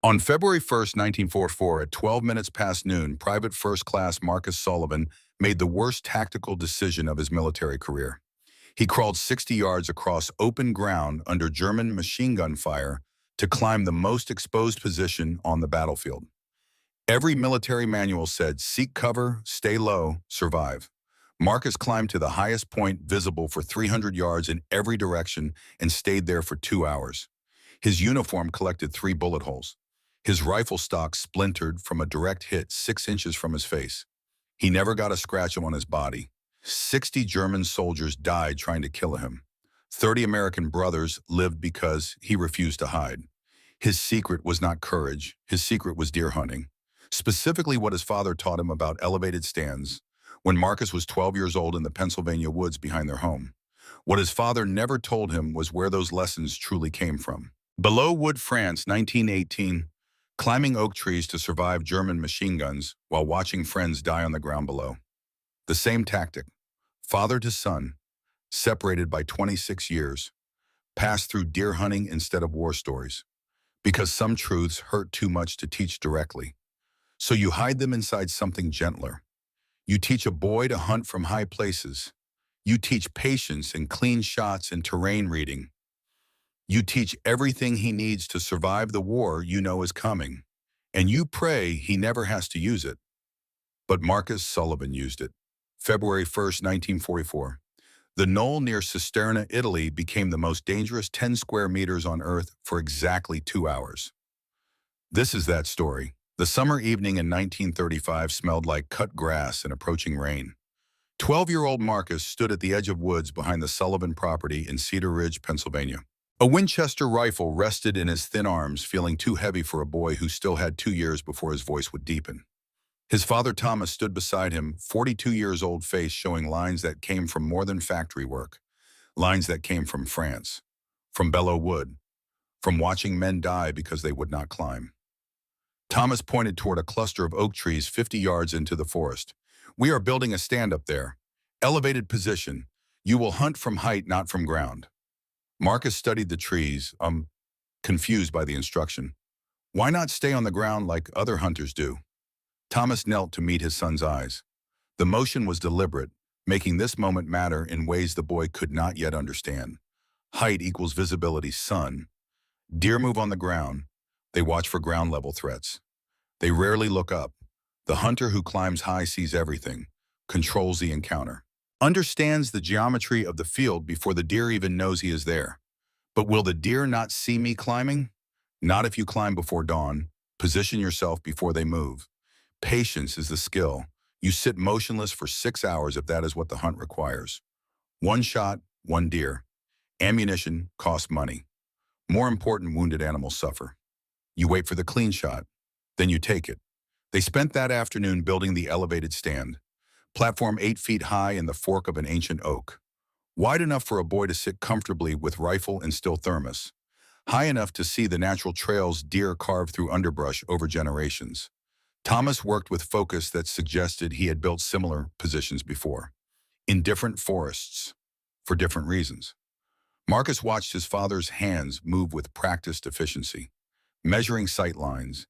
On February 1st, 1944, at 12 minutes past noon, Private First Class Marcus Sullivan made the worst tactical decision of his military career. He crawled 60 yards across open ground under German machine gun fire to climb the most exposed position on the battlefield. Every military manual said, seek cover, stay low, survive. Marcus climbed to the highest point visible for 300 yards in every direction and stayed there for 2 hours. His uniform collected 3 bullet holes. His rifle stock splintered from a direct hit 6 inches from his face. He never got a scratch on his body. 60 German soldiers died trying to kill him. 30 American brothers lived because he refused to hide. His secret was not courage. His secret was deer hunting. Specifically what his father taught him about elevated stands when Marcus was 12 years old in the Pennsylvania woods behind their home. What his father never told him was where those lessons truly came from. Below Wood, France, 1918, climbing oak trees to survive German machine guns while watching friends die on the ground below. The same tactic, father to son, separated by 26 years, passed through deer hunting instead of war stories, because some truths hurt too much to teach directly. So you hide them inside something gentler. You teach a boy to hunt from high places. You teach patience and clean shots and terrain reading. You teach everything he needs to survive the war you know is coming, and you pray he never has to use it. But Marcus Sullivan used it. February 1st, 1944. The knoll near Cisterna, Italy became the most dangerous 10 square meters on Earth for exactly 2 hours. This is that story. The summer evening in 1935 smelled like cut grass and approaching rain. 12-year-old Marcus stood at the edge of woods behind the Sullivan property in Cedar Ridge, Pennsylvania. A Winchester rifle rested in his thin arms, feeling too heavy for a boy who still had 2 years before his voice would deepen. His father Thomas stood beside him, 42 years old, face showing lines that came from more than factory work, lines that came from France, from Belleau Wood, from watching men die because they would not climb. Thomas pointed toward a cluster of oak trees 50 yards into the forest. We are building a stand up there. Elevated position. You will hunt from height, not from ground. Marcus studied the trees, confused by the instruction. Why not stay on the ground like other hunters do? Thomas knelt to meet his son's eyes. The motion was deliberate, making this moment matter in ways the boy could not yet understand. Height equals visibility, son. Deer move on the ground. They watch for ground-level threats. They rarely look up. The hunter who climbs high sees everything, controls the encounter, understands the geometry of the field before the deer even knows he is there. But will the deer not see me climbing? Not if you climb before dawn. Position yourself before they move. Patience is the skill. You sit motionless for 6 hours if that is what the hunt requires. 1 shot, 1 deer. Ammunition costs money. More important, wounded animals suffer. You wait for the clean shot, then you take it. They spent that afternoon building the elevated stand, platform 8 feet high in the fork of an ancient oak, wide enough for a boy to sit comfortably with rifle and still thermos, high enough to see the natural trails deer carved through underbrush over generations. Thomas worked with focus that suggested he had built similar positions before, in different forests, for different reasons. Marcus watched his father's hands move with practiced efficiency, measuring sight lines,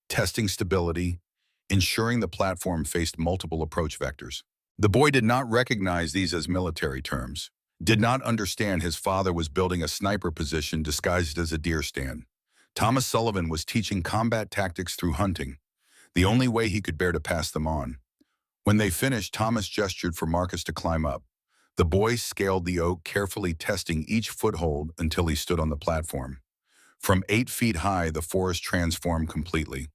testing stability, ensuring the platform faced multiple approach vectors. The boy did not recognize these as military terms, did not understand his father was building a sniper position disguised as a deer stand. Thomas Sullivan was teaching combat tactics through hunting, the only way he could bear to pass them on. When they finished, Thomas gestured for Marcus to climb up. The boy scaled the oak, carefully testing each foothold until he stood on the platform. From 8 feet high, the forest transformed completely.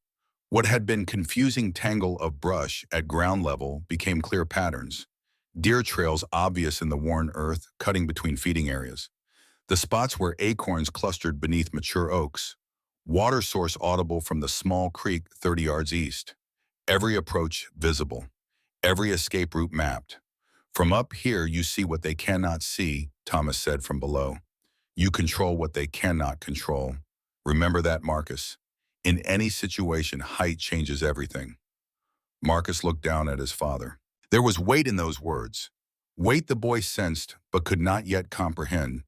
What had been confusing tangle of brush at ground level became clear patterns. Deer trails obvious in the worn earth, cutting between feeding areas. The spots where acorns clustered beneath mature oaks. Water source audible from the small creek 30 yards east. Every approach visible. Every escape route mapped. From up here you see what they cannot see, Thomas said from below. You control what they cannot control. Remember that, Marcus. In any situation, height changes everything. Marcus looked down at his father. There was weight in those words. Weight the boy sensed, but could not yet comprehend.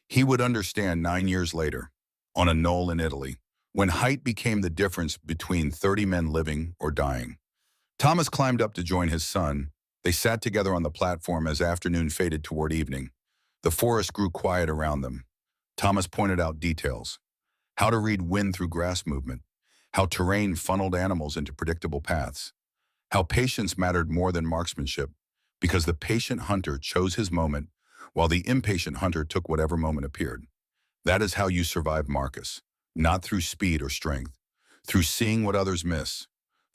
He would understand 9 years later, on a knoll in Italy, when height became the difference between 30 men living or dying. Thomas climbed up to join his son. They sat together on the platform as afternoon faded toward evening. The forest grew quiet around them. Thomas pointed out details: how to read wind through grass movement, how terrain funneled animals into predictable paths, how patience mattered more than marksmanship, because the patient hunter chose his moment, while the impatient hunter took whatever moment appeared. That is how you survive Marcus, not through speed or strength, through seeing what others miss,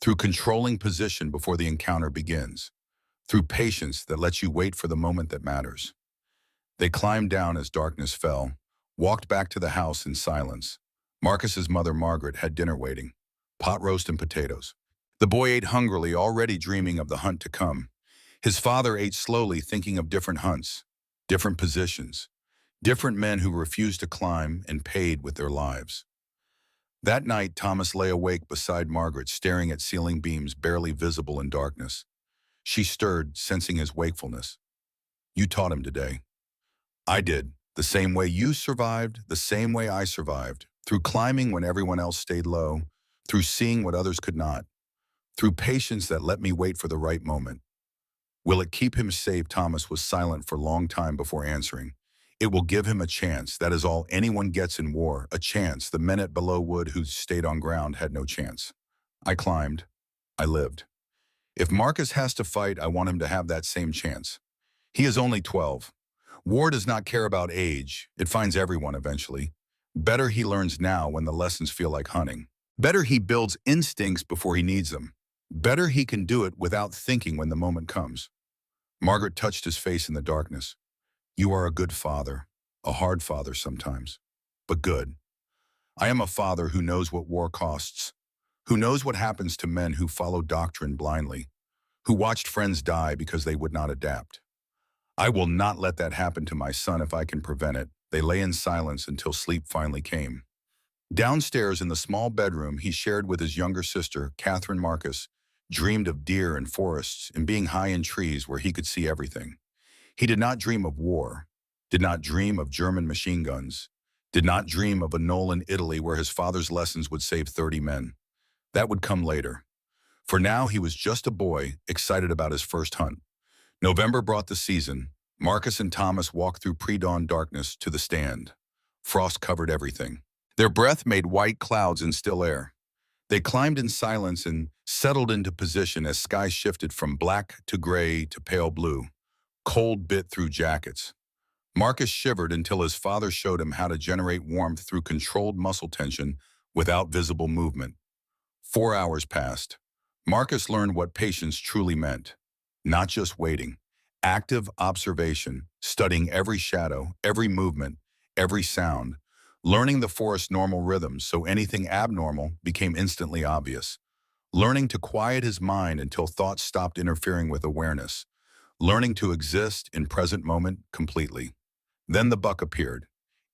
through controlling position before the encounter begins, through patience that lets you wait for the moment that matters. They climbed down as darkness fell, walked back to the house in silence. Marcus's mother, Margaret, had dinner waiting, pot roast and potatoes. The boy ate hungrily, already dreaming of the hunt to come. His father ate slowly, thinking of different hunts, different positions, different men who refused to climb and paid with their lives. That night, Thomas lay awake beside Margaret, staring at ceiling beams barely visible in darkness. She stirred, sensing his wakefulness. "You taught him today." "I did. The same way you survived, the same way I survived. Through climbing when everyone else stayed low, through seeing what others could not, through patience that let me wait for the right moment." "Will it keep him safe?" Thomas was silent for a long time before answering. "It will give him a chance. That is all anyone gets in war, a chance. The men at Below Wood who stayed on ground had no chance. I climbed. I lived. If Marcus has to fight, I want him to have that same chance. He is only 12. War does not care about age. It finds everyone eventually. Better he learns now when the lessons feel like hunting. Better he builds instincts before he needs them. Better he can do it without thinking when the moment comes." Margaret touched his face in the darkness. "You are a good father, a hard father sometimes, but good. I am a father who knows what war costs, who knows what happens to men who follow doctrine blindly, who watched friends die because they would not adapt. I will not let that happen to my son if I can prevent it." They lay in silence until sleep finally came. Downstairs in the small bedroom he shared with his younger sister, Catherine, Marcus dreamed of deer and forests and being high in trees where he could see everything. He did not dream of war, did not dream of German machine guns, did not dream of a knoll in Italy where his father's lessons would save 30 men. That would come later. For now, he was just a boy, excited about his first hunt. November brought the season. Marcus and Thomas walked through pre-dawn darkness to the stand. Frost covered everything. Their breath made white clouds in still air. They climbed in silence and settled into position as skies shifted from black to gray to pale blue. Cold bit through jackets. Marcus shivered until his father showed him how to generate warmth through controlled muscle tension without visible movement. 4 hours passed. Marcus learned what patience truly meant. Not just waiting. Active observation, studying every shadow, every movement, every sound, learning the forest's normal rhythms so anything abnormal became instantly obvious. Learning to quiet his mind until thoughts stopped interfering with awareness. Learning to exist in present moment completely. Then the buck appeared.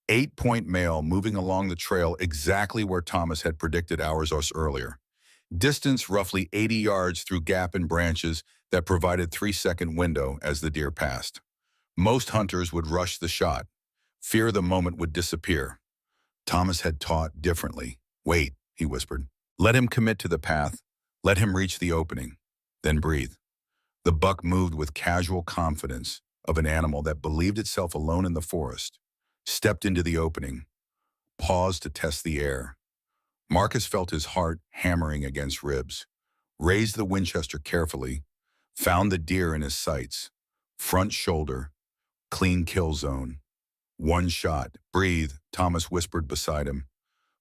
8-point male moving along the trail exactly where Thomas had predicted hours earlier. Distance roughly 80 yards through gap in branches that provided 3-second window as the deer passed. Most hunters would rush the shot, fear the moment would disappear. Thomas had taught differently. "Wait," he whispered. "Let him commit to the path. Let him reach the opening. Then breathe." The buck moved with casual confidence of an animal that believed itself alone in the forest, stepped into the opening, paused to test the air. Marcus felt his heart hammering against ribs, raised the Winchester carefully, found the deer in his sights. Front shoulder, clean kill zone. One shot. "Breathe," Thomas whispered beside him.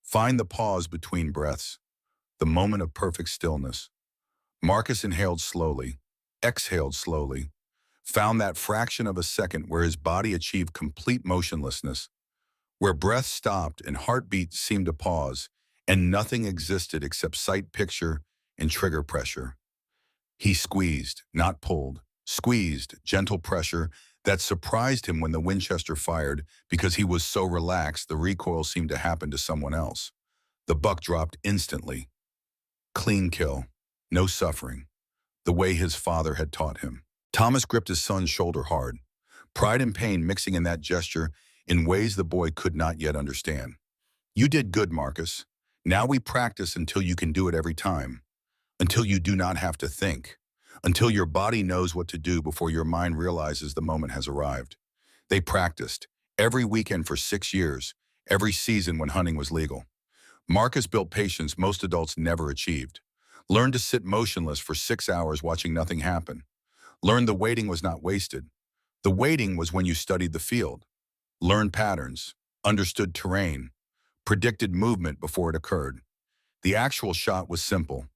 "Find the pause between breaths, the moment of perfect stillness." Marcus inhaled slowly, exhaled slowly, found that fraction of a second where his body achieved complete motionlessness, where breath stopped and heartbeat seemed to pause, and nothing existed except sight picture and trigger pressure. He squeezed, not pulled, squeezed, gentle pressure that surprised him when the Winchester fired because he was so relaxed the recoil seemed to happen to someone else. The buck dropped instantly. Clean kill, no suffering, the way his father had taught him. Thomas gripped his son's shoulder hard, pride and pain mixing in that gesture in ways the boy could not yet understand. "You did good, Marcus. Now we practice until you can do it every time, until you do not have to think, until your body knows what to do before your mind realizes the moment has arrived. They practiced every weekend for 6 years, every season when hunting was legal. Marcus built patience most adults never achieved. Learned to sit motionless for 6 hours watching nothing happen. Learned the waiting was not wasted. The waiting was when you studied the field, learned patterns, understood terrain, predicted movement before it occurred. The actual shot was simple.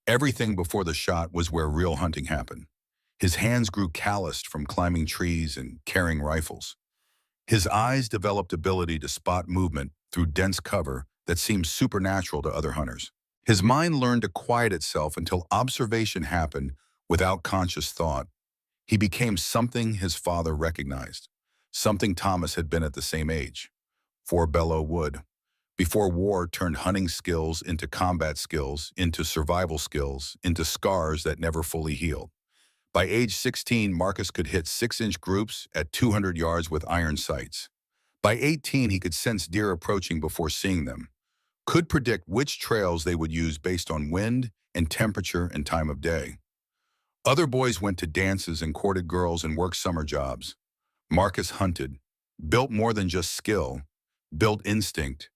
Everything before the shot was where real hunting happened. His hands grew calloused from climbing trees and carrying rifles. His eyes developed ability to spot movement through dense cover that seemed supernatural to other hunters. His mind learned to quiet itself until observation happened without conscious thought. He became something his father recognized, something Thomas had been at the same age. For Belleau Wood, before war turned hunting skills into combat skills, into survival skills, into scars that never fully healed. By age 16, Marcus could hit 6-inch groups at 200 yards with iron sights. By 18, he could sense deer approaching before seeing them, could predict which trails they would use based on wind and temperature and time of day. Other boys went to dances and courted girls and worked summer jobs. Marcus hunted, built more than just skill, built instinct,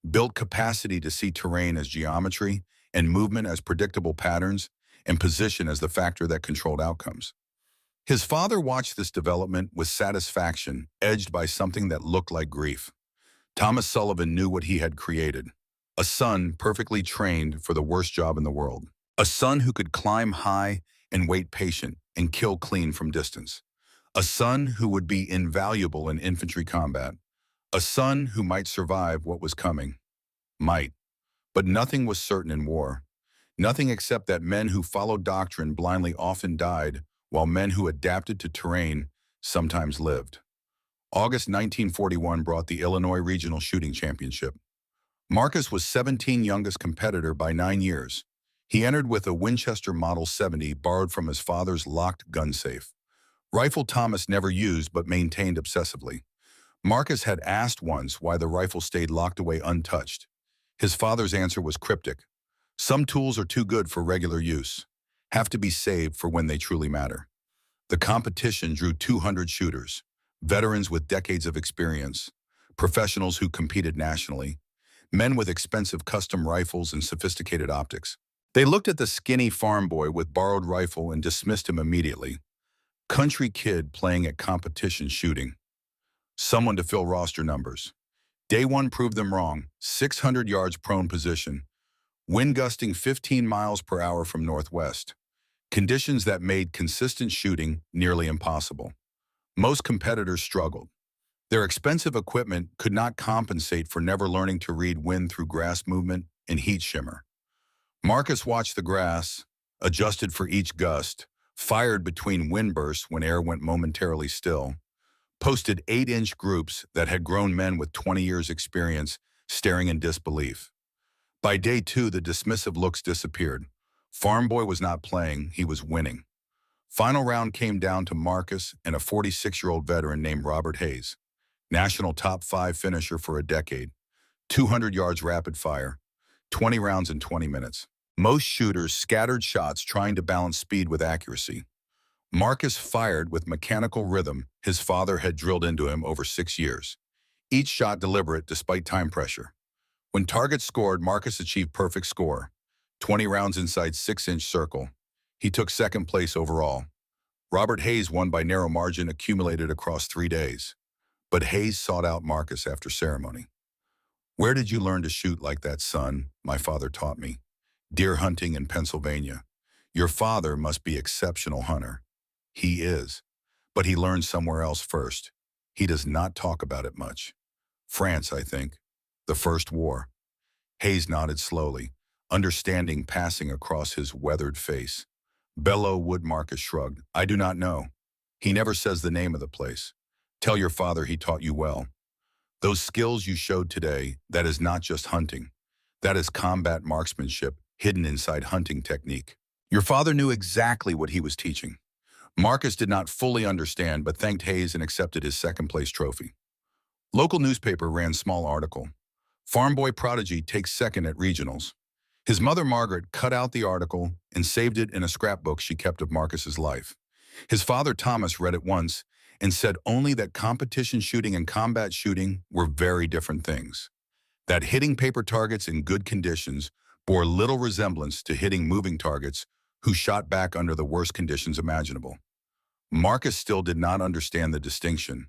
built capacity to see terrain as geometry and movement as predictable patterns and position as the factor that controlled outcomes. His father watched this development with satisfaction, edged by something that looked like grief. Thomas Sullivan knew what he had created. A son perfectly trained for the worst job in the world. A son who could climb high and wait patient and kill clean from distance. A son who would be invaluable in infantry combat. A son who might survive what was coming. Might. But nothing was certain in war. Nothing except that men who followed doctrine blindly often died, while men who adapted to terrain sometimes lived. August 1941 brought the Illinois Regional Shooting Championship. Marcus was 17th youngest competitor by 9 years. He entered with a Winchester Model 70 borrowed from his father's locked gun safe. Rifle Thomas never used but maintained obsessively. Marcus had asked once why the rifle stayed locked away untouched. His father's answer was cryptic. Some tools are too good for regular use, have to be saved for when they truly matter. The competition drew 200 shooters, veterans with decades of experience, professionals who competed nationally, men with expensive custom rifles and sophisticated optics. They looked at the skinny farm boy with borrowed rifle and dismissed him immediately. Country kid playing at competition shooting. Someone to fill roster numbers. Day one proved them wrong. 600 yards prone position. Wind gusting 15 miles per hour from northwest. Conditions that made consistent shooting nearly impossible. Most competitors struggled. Their expensive equipment could not compensate for never learning to read wind through grass movement and heat shimmer. Marcus watched the grass, adjusted for each gust, fired between wind bursts when air went momentarily still, posted 8-inch groups that had grown men with 20 years experience staring in disbelief. By day 2, the dismissive looks disappeared. Farm boy was not playing, he was winning. Final round came down to Marcus and a 46-year-old veteran named Robert Hayes, national top 5 finisher for a decade, 200 yards rapid fire, 20 rounds in 20 minutes. Most shooters scattered shots trying to balance speed with accuracy. Marcus fired with mechanical rhythm his father had drilled into him over 6 years. Each shot deliberate despite time pressure. When targets scored, Marcus achieved perfect score, 20 rounds inside 6-inch circle. He took second place overall. Robert Hayes won by narrow margin accumulated across 3 days. But Hayes sought out Marcus after ceremony. "Where did you learn to shoot like that, son?" "My father taught me. Deer hunting in Pennsylvania. Your father must be exceptional hunter." "He is. But he learned somewhere else first. He does not talk about it much." "France, I think. The first war." Hayes nodded slowly, understanding passing across his weathered face. Belleau Wood. Marcus shrugged. "I do not know. He never says the name of the place. Tell your father he taught you well. Those skills you showed today, that is not just hunting. That is combat marksmanship hidden inside hunting technique." Your father knew exactly what he was teaching. Marcus did not fully understand, but thanked Hayes and accepted his second-place trophy. Local newspaper ran small article. Farm boy prodigy takes second at regionals. His mother, Margaret, cut out the article and saved it in a scrapbook she kept of Marcus's life. His father, Thomas, read it once and said only that competition shooting and combat shooting were very different things. That hitting paper targets in good conditions bore little resemblance to hitting moving targets who shot back under the worst conditions imaginable. Marcus still did not understand the distinction,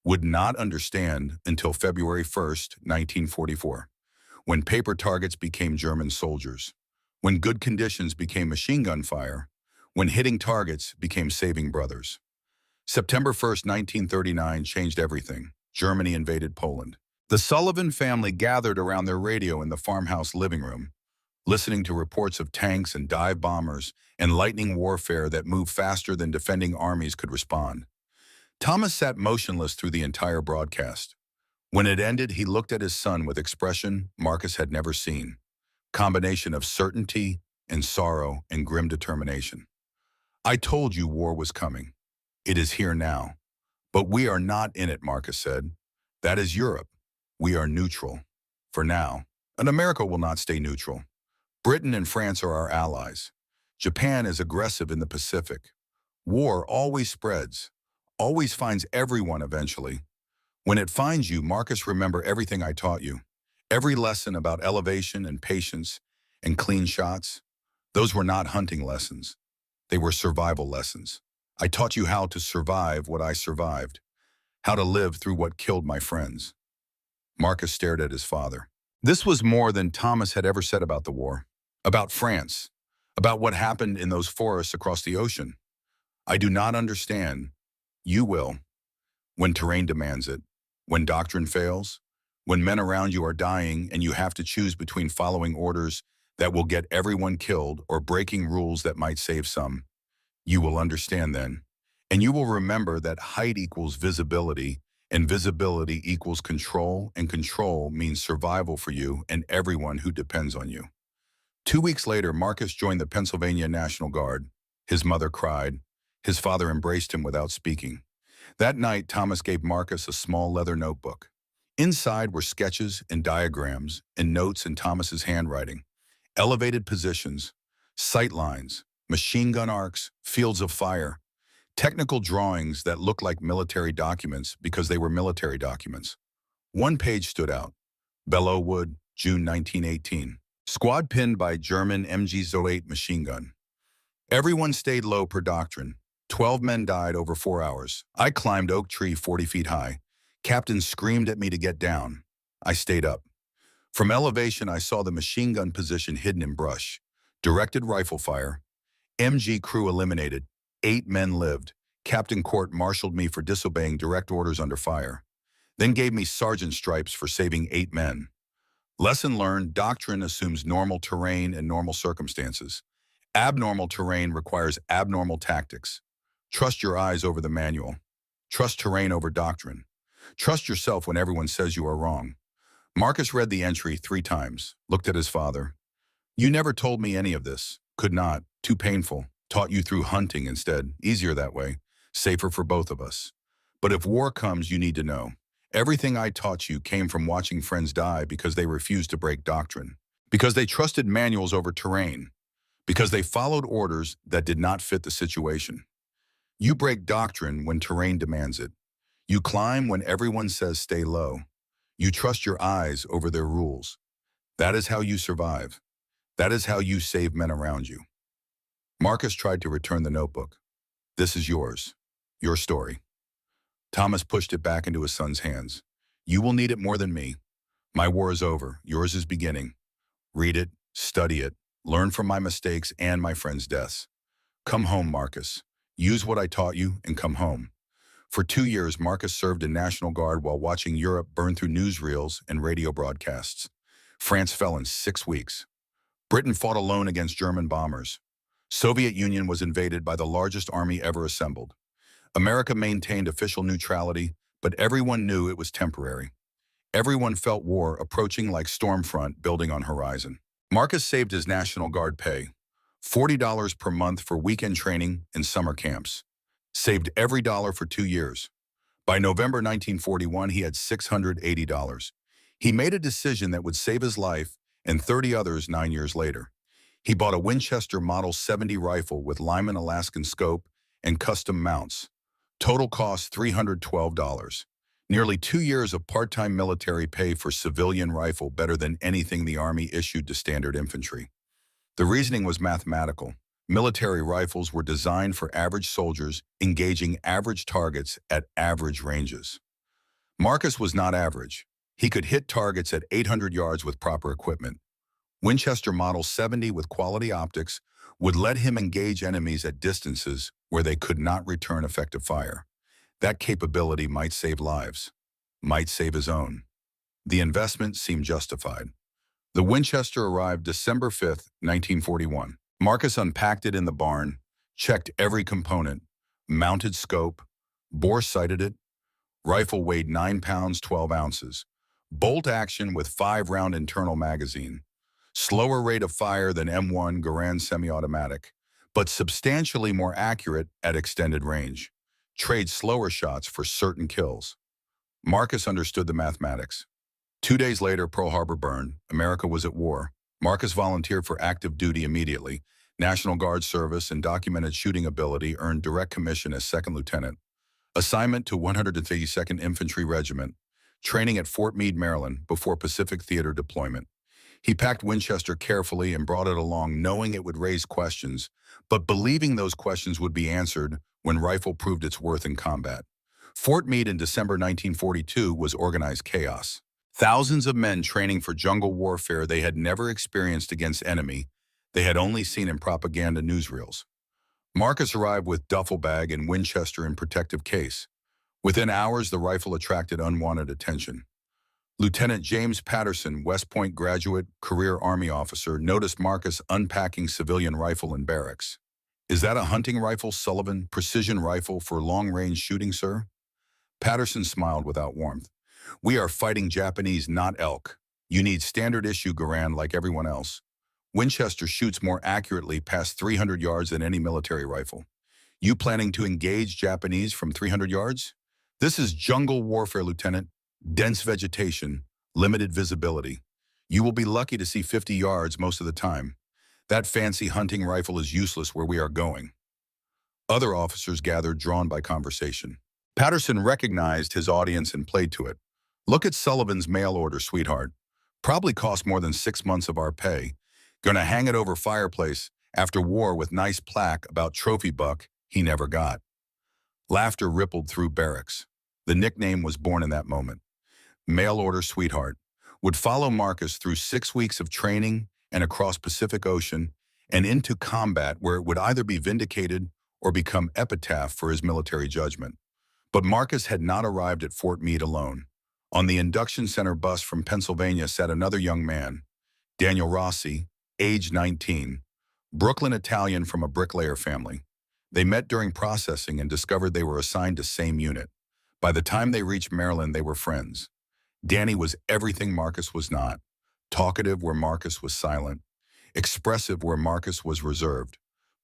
would not understand until February 1st, 1944, when paper targets became German soldiers, when good conditions became machine gun fire, when hitting targets became saving brothers. September 1st, 1939 changed everything. Germany invaded Poland. The Sullivan family gathered around their radio in the farmhouse living room, listening to reports of tanks and dive bombers and lightning warfare that moved faster than defending armies could respond. Thomas sat motionless through the entire broadcast. When it ended, he looked at his son with expression Marcus had never seen, combination of certainty and sorrow and grim determination. "I told you war was coming. It is here now. But we are not in it," Marcus said. "That is Europe. We are neutral. For now. And America will not stay neutral. Britain and France are our allies. Japan is aggressive in the Pacific. War always spreads, always finds everyone eventually. When it finds you, Marcus, remember everything I taught you. Every lesson about elevation and patience and clean shots. Those were not hunting lessons. They were survival lessons. I taught you how to survive what I survived, how to live through what killed my friends." Marcus stared at his father. This was more than Thomas had ever said about the war, about France, about what happened in those forests across the ocean. "I do not understand. You will. When terrain demands it, when doctrine fails, when men around you are dying and you have to choose between following orders that will get everyone killed or breaking rules that might save some. You will understand then. And you will remember that height equals visibility, and visibility equals control, and control means survival for you and everyone who depends on you." 2 weeks later, Marcus joined the Pennsylvania National Guard. His mother cried. His father embraced him without speaking. That night, Thomas gave Marcus a small leather notebook. Inside were sketches and diagrams and notes in Thomas's handwriting, elevated positions, sight lines, machine gun arcs, fields of fire, technical drawings that looked like military documents because they were military documents. One page stood out. Belleauwood, June 1918. Squad pinned by German MG-08 machine gun. Everyone stayed low per doctrine. 12 men died over 4 hours. I climbed oak tree 40 feet high. Captain screamed at me to get down. I stayed up. From elevation, I saw the machine gun position hidden in brush. Directed rifle fire. MG crew eliminated. 8 men lived. Captain court-martialed me for disobeying direct orders under fire. Then gave me sergeant stripes for saving 8 men. Lesson learned: doctrine assumes normal terrain and normal circumstances. Abnormal terrain requires abnormal tactics. Trust your eyes over the manual. Trust terrain over doctrine. Trust yourself when everyone says you are wrong. Marcus read the entry 3 times, looked at his father. "You never told me any of this. Could not. Too painful. Taught you through hunting instead. Easier that way. Safer for both of us. But if war comes, you need to know. Everything I taught you came from watching friends die because they refused to break doctrine. Because they trusted manuals over terrain. Because they followed orders that did not fit the situation. You break doctrine when terrain demands it. You climb when everyone says stay low. You trust your eyes over their rules. That is how you survive. That is how you save men around you." Marcus tried to return the notebook. "This is yours. Your story." Thomas pushed it back into his son's hands. "You will need it more than me. My war is over. Yours is beginning. Read it, study it, learn from my mistakes and my friends' deaths. Come home, Marcus. Use what I taught you and come home." For 2 years, Marcus served in National Guard while watching Europe burn through newsreels and radio broadcasts. France fell in 6 weeks. Britain fought alone against German bombers. Soviet Union was invaded by the largest army ever assembled. America maintained official neutrality, but everyone knew it was temporary. Everyone felt war approaching like storm front building on horizon. Marcus saved his National Guard pay, $40 per month for weekend training and summer camps. Saved every dollar for 2 years. By November 1941, he had $680. He made a decision that would save his life and 30 others 9 years later. He bought a Winchester Model 70 rifle with Lyman Alaskan scope and custom mounts. Total cost $312. Nearly 2 years of part-time military pay for civilian rifle, better than anything the Army issued to standard infantry. The reasoning was mathematical. Military rifles were designed for average soldiers, engaging average targets at average ranges. Marcus was not average. He could hit targets at 800 yards with proper equipment. Winchester Model 70 with quality optics would let him engage enemies at distances where they could not return effective fire. That capability might save lives, might save his own. The investment seemed justified. The Winchester arrived December 5, 1941. Marcus unpacked it in the barn, checked every component, mounted scope, bore-sighted it. Rifle weighed 9 pounds 12 ounces. Bolt action with 5-round internal magazine. Slower rate of fire than M1 Garand semi-automatic, but substantially more accurate at extended range. Trade slower shots for certain kills. Marcus understood the mathematics. 2 days later, Pearl Harbor burned. America was at war. Marcus volunteered for active duty immediately. National Guard service and documented shooting ability earned direct commission as second lieutenant. Assignment to 152nd Infantry Regiment. Training at Fort Meade, Maryland, before Pacific Theater deployment. He packed Winchester carefully and brought it along, knowing it would raise questions, but believing those questions would be answered when rifle proved its worth in combat. Fort Meade in December 1942 was organized chaos. Thousands of men training for jungle warfare they had never experienced against enemy they had only seen in propaganda newsreels. Marcus arrived with duffel bag and Winchester in protective case. Within hours, the rifle attracted unwanted attention. Lieutenant James Patterson, West Point graduate, career Army officer, noticed Marcus unpacking civilian rifle in barracks. "Is that a hunting rifle, Sullivan? Precision rifle for long-range shooting, sir?" Patterson smiled without warmth. "We are fighting Japanese, not elk. You need standard issue Garand like everyone else. Winchester shoots more accurately past 300 yards than any military rifle. You planning to engage Japanese from 300 yards? This is jungle warfare, Lieutenant. Dense vegetation, limited visibility. You will be lucky to see 50 yards most of the time. That fancy hunting rifle is useless where we are going." Other officers gathered, drawn by conversation. Patterson recognized his audience and played to it. "Look at Sullivan's mail order, sweetheart. Probably cost more than 6 months of our pay. Gonna hang it over fireplace after war with nice plaque about trophy buck he never got." Laughter rippled through barracks. The nickname was born in that moment. Mail order sweetheart would follow Marcus through 6 weeks of training and across Pacific Ocean and into combat, where it would either be vindicated or become epitaph for his military judgment. But Marcus had not arrived at Fort Meade alone. On the induction center bus from Pennsylvania sat another young man, Daniel Rossi, age 19, Brooklyn Italian from a bricklayer family. They met during processing and discovered they were assigned to same unit. By the time they reached Maryland, they were friends. Danny was everything Marcus was not. Talkative where Marcus was silent. Expressive where Marcus was reserved.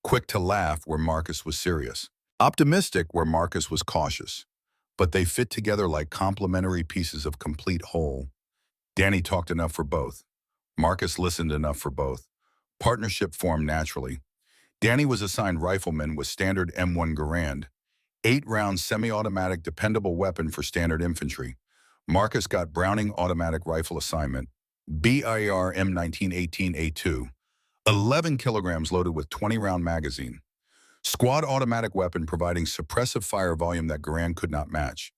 Quick to laugh where Marcus was serious. Optimistic where Marcus was cautious. But they fit together like complementary pieces of complete whole. Danny talked enough for both. Marcus listened enough for both. Partnership formed naturally. Danny was assigned rifleman with standard M1 Garand, 8-round semi-automatic dependable weapon for standard infantry. Marcus got Browning automatic rifle assignment, BIR M1918A2, 11 kilograms loaded with 20-round magazine. Squad automatic weapon providing suppressive fire volume that Garand could not match.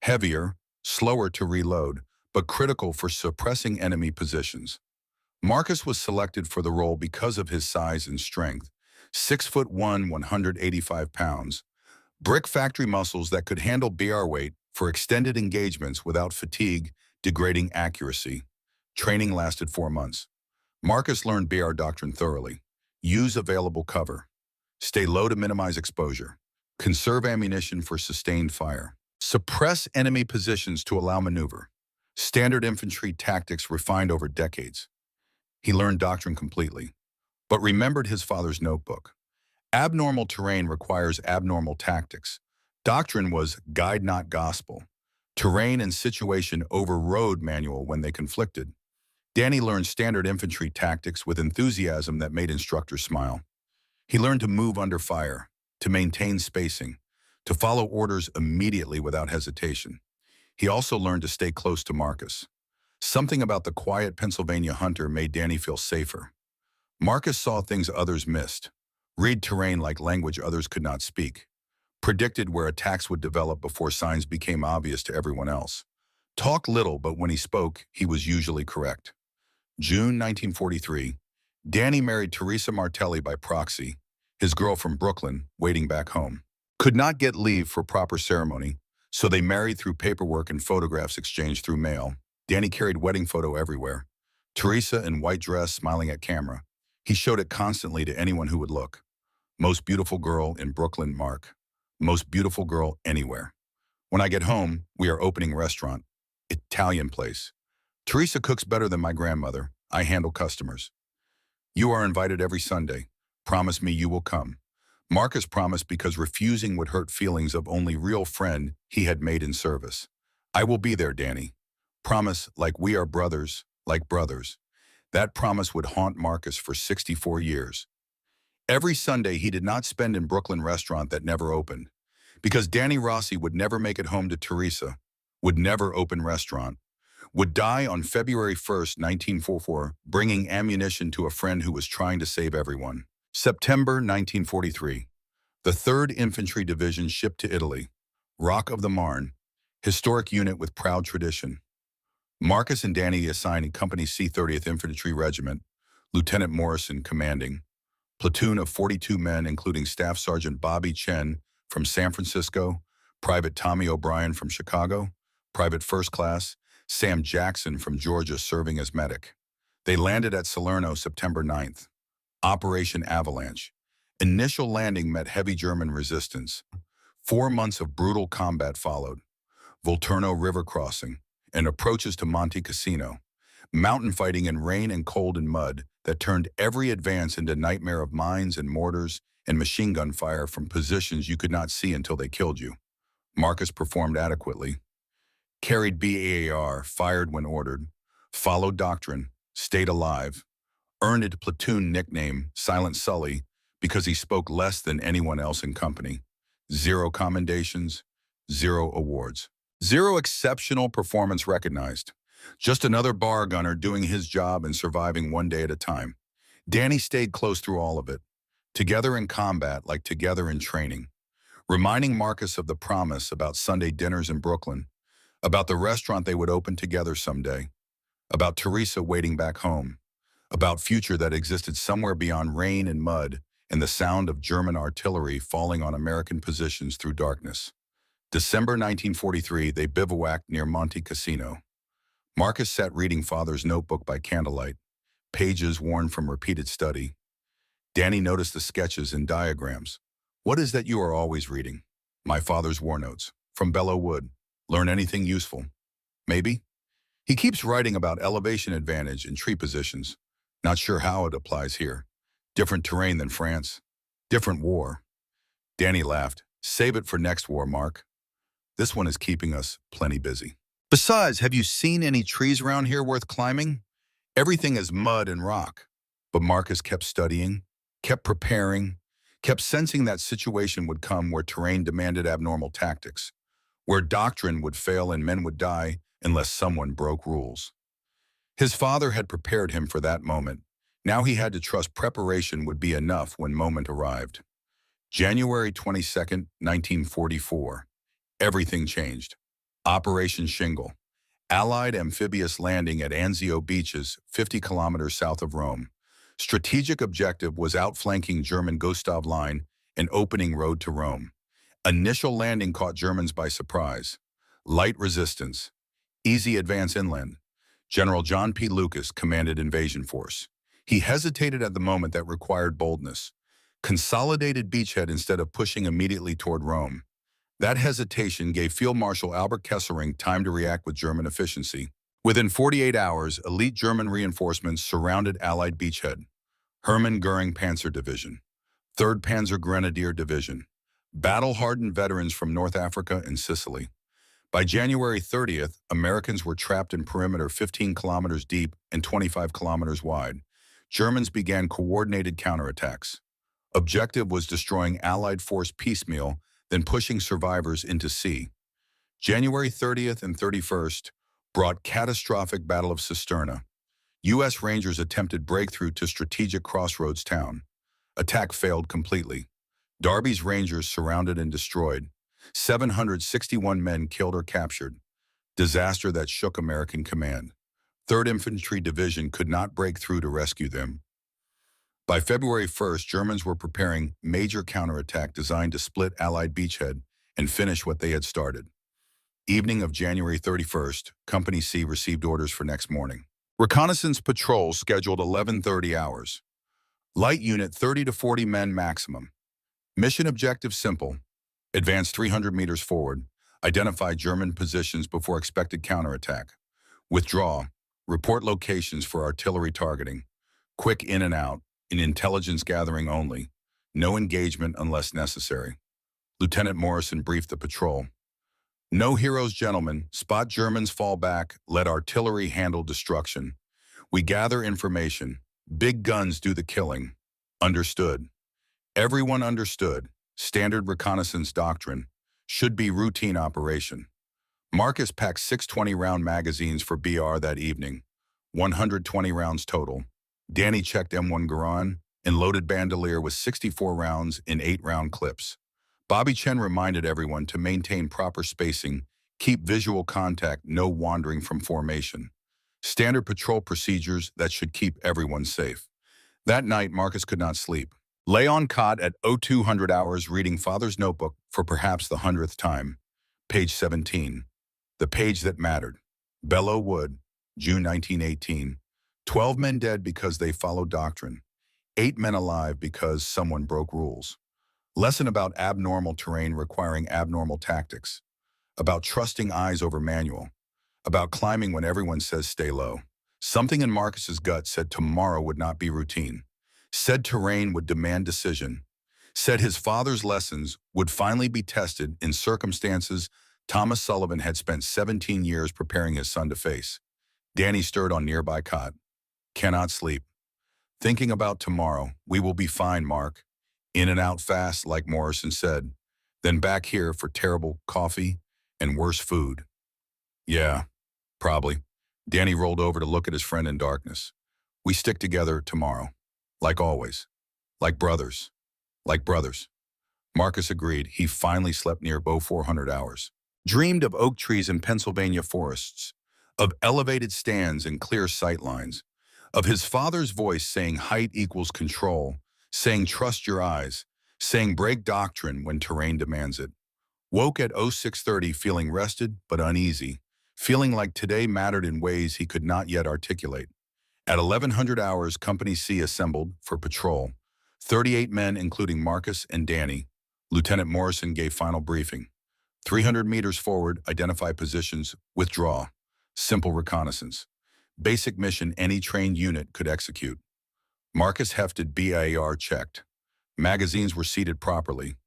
Heavier, slower to reload, but critical for suppressing enemy positions. Marcus was selected for the role because of his size and strength. 6'1", 185 pounds. Brick factory muscles that could handle BR weight for extended engagements without fatigue, degrading accuracy. Training lasted 4 months. Marcus learned BR doctrine thoroughly. Use available cover. Stay low to minimize exposure. Conserve ammunition for sustained fire. Suppress enemy positions to allow maneuver. Standard infantry tactics refined over decades. He learned doctrine completely, but remembered his father's notebook. Abnormal terrain requires abnormal tactics. Doctrine was guide, not gospel. Terrain and situation overrode manual when they conflicted. Danny learned standard infantry tactics with enthusiasm that made instructors smile. He learned to move under fire, to maintain spacing, to follow orders immediately without hesitation. He also learned to stay close to Marcus. Something about the quiet Pennsylvania hunter made Danny feel safer. Marcus saw things others missed, read terrain like language others could not speak, predicted where attacks would develop before signs became obvious to everyone else. Talked little, but when he spoke, he was usually correct. June 1943, Danny married Teresa Martelli by proxy, his girl from Brooklyn, waiting back home. Could not get leave for proper ceremony, so they married through paperwork and photographs exchanged through mail. Danny carried wedding photo everywhere. Teresa in white dress smiling at camera. He showed it constantly to anyone who would look. Most beautiful girl in Brooklyn, Mark. Most beautiful girl anywhere. When I get home, we are opening restaurant. Italian place. Teresa cooks better than my grandmother. I handle customers. You are invited every Sunday. Promise me you will come. Marcus promised because refusing would hurt feelings of only real friend he had made in service. I will be there, Danny. Promise like we are brothers, like brothers. That promise would haunt Marcus for 64 years. Every Sunday he did not spend in Brooklyn restaurant that never opened. Because Danny Rossi would never make it home to Teresa, would never open restaurant, would die on February 1st, 1944, bringing ammunition to a friend who was trying to save everyone. September 1943. The 3rd Infantry Division shipped to Italy. Rock of the Marne, historic unit with proud tradition. Marcus and Danny assigned in Company C 30th Infantry Regiment, Lieutenant Morrison commanding. Platoon of 42 men including Staff Sergeant Bobby Chen from San Francisco, Private Tommy O'Brien from Chicago, Private First Class Sam Jackson from Georgia serving as medic. They landed at Salerno September 9th. Operation Avalanche. Initial landing met heavy German resistance. 4 months of brutal combat followed. Volturno River crossing and approaches to Monte Cassino. Mountain fighting in rain and cold and mud that turned every advance into nightmare of mines and mortars and machine gun fire from positions you could not see until they killed you. Marcus performed adequately. Carried BAR, fired when ordered. Followed doctrine, stayed alive. Earned a platoon nickname, Silent Sully, because he spoke less than anyone else in company. 0 commendations, 0 awards. 0 exceptional performance recognized. Just another bar gunner doing his job and surviving one day at a time. Danny stayed close through all of it. Together in combat like together in training. Reminding Marcus of the promise about Sunday dinners in Brooklyn. About the restaurant they would open together someday. About Teresa waiting back home. About future that existed somewhere beyond rain and mud and the sound of German artillery falling on American positions through darkness. December 1943, they bivouacked near Monte Cassino. Marcus sat reading father's notebook by candlelight, pages worn from repeated study. Danny noticed the sketches and diagrams. What is that you are always reading? My father's war notes. From Belleau Wood. Learn anything useful? Maybe? He keeps writing about elevation advantage and tree positions. Not sure how it applies here. Different terrain than France. Different war. Danny laughed. Save it for next war, Mark. This one is keeping us plenty busy. Besides, have you seen any trees around here worth climbing? Everything is mud and rock. But Marcus kept studying, kept preparing, kept sensing that situation would come where terrain demanded abnormal tactics, where doctrine would fail and men would die unless someone broke rules. His father had prepared him for that moment. Now he had to trust preparation would be enough when moment arrived. January 22nd, 1944. Everything changed. Operation Shingle. Allied amphibious landing at Anzio Beaches, 50 kilometers south of Rome. Strategic objective was outflanking German Gustav Line and opening road to Rome. Initial landing caught Germans by surprise. Light resistance. Easy advance inland. General John P. Lucas commanded invasion force. He hesitated at the moment that required boldness. Consolidated beachhead instead of pushing immediately toward Rome. That hesitation gave Field Marshal Albert Kesselring time to react with German efficiency. Within 48 hours, elite German reinforcements surrounded Allied beachhead. Hermann Göring Panzer Division, 3rd Panzer Grenadier Division, battle-hardened veterans from North Africa and Sicily. By January 30th, Americans were trapped in perimeter 15 kilometers deep and 25 kilometers wide. Germans began coordinated counterattacks. Objective was destroying Allied force piecemeal, then pushing survivors into sea. January 30th and 31st brought catastrophic Battle of Cisterna. U.S. Rangers attempted breakthrough to strategic crossroads town. Attack failed completely. Darby's Rangers surrounded and destroyed. 761 men killed or captured. Disaster that shook American command. 3rd Infantry Division could not break through to rescue them. By February 1st, Germans were preparing major counterattack designed to split Allied beachhead and finish what they had started. Evening of January 31st, Company C received orders for next morning. Reconnaissance patrol scheduled 11:30 hours. Light unit 30 to 40 men maximum. Mission objective simple. Advance 300 meters forward. Identify German positions before expected counterattack. Withdraw. Report locations for artillery targeting. Quick in and out. In intelligence gathering only. No engagement unless necessary. Lieutenant Morrison briefed the patrol. No heroes, gentlemen. Spot Germans, fall back. Let artillery handle destruction. We gather information. Big guns do the killing. Understood. Everyone understood. Standard reconnaissance doctrine. Should be routine operation. Marcus packed 6 20-round magazines for BR that evening. 120 rounds total. Danny checked M1 Garand and loaded bandolier with 64 rounds in 8-round clips. Bobby Chen reminded everyone to maintain proper spacing, keep visual contact, no wandering from formation. Standard patrol procedures that should keep everyone safe. That night, Marcus could not sleep. Lay on cot at 0200 hours reading father's notebook for perhaps the 100th time. Page 17. The page that mattered. Belleau Wood, June 1918. 12 men dead because they followed doctrine. 8 men alive because someone broke rules. Lesson about abnormal terrain requiring abnormal tactics. About trusting eyes over manual. About climbing when everyone says stay low. Something in Marcus's gut said tomorrow would not be routine. Said terrain would demand decision. Said his father's lessons would finally be tested in circumstances Thomas Sullivan had spent 17 years preparing his son to face. Danny stirred on nearby cot. Cannot sleep. Thinking about tomorrow. We will be fine, Mark. In and out fast, like Morrison said. Then back here for terrible coffee and worse food. Yeah, probably. Danny rolled over to look at his friend in darkness. We stick together tomorrow. Like always. Like brothers. Like brothers. Marcus agreed. He finally slept near Beau 400 hours. Dreamed of oak trees in Pennsylvania forests. Of elevated stands and clear sight lines. Of his father's voice saying height equals control. Saying trust your eyes. Saying break doctrine when terrain demands it. Woke at 0630 feeling rested but uneasy. Feeling like today mattered in ways he could not yet articulate. At 1100 hours, Company C assembled for patrol. 38 men, including Marcus and Danny. Lieutenant Morrison gave final briefing. 300 meters forward, identify positions, withdraw. Simple reconnaissance. Basic mission any trained unit could execute. Marcus hefted BIR checked. Magazines were seated properly.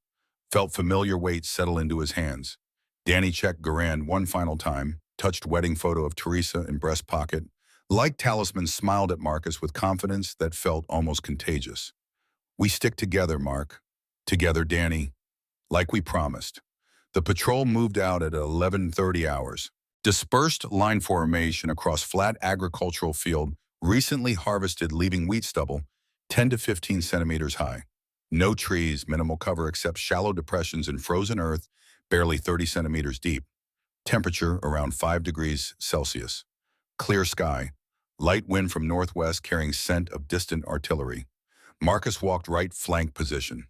Felt familiar weight settle into his hands. Danny checked Garand one final time, touched wedding photo of Teresa in breast pocket. Like talisman, smiled at Marcus with confidence that felt almost contagious. We stick together, Mark. Together, Danny. Like we promised. The patrol moved out at 11:30 hours. Dispersed line formation across flat agricultural field, recently harvested, leaving wheat stubble 10 to 15 centimeters high. No trees, minimal cover except shallow depressions in frozen earth, barely 30 centimeters deep. Temperature around 5 degrees Celsius. Clear sky. Light wind from northwest carrying scent of distant artillery. Marcus walked right flank position.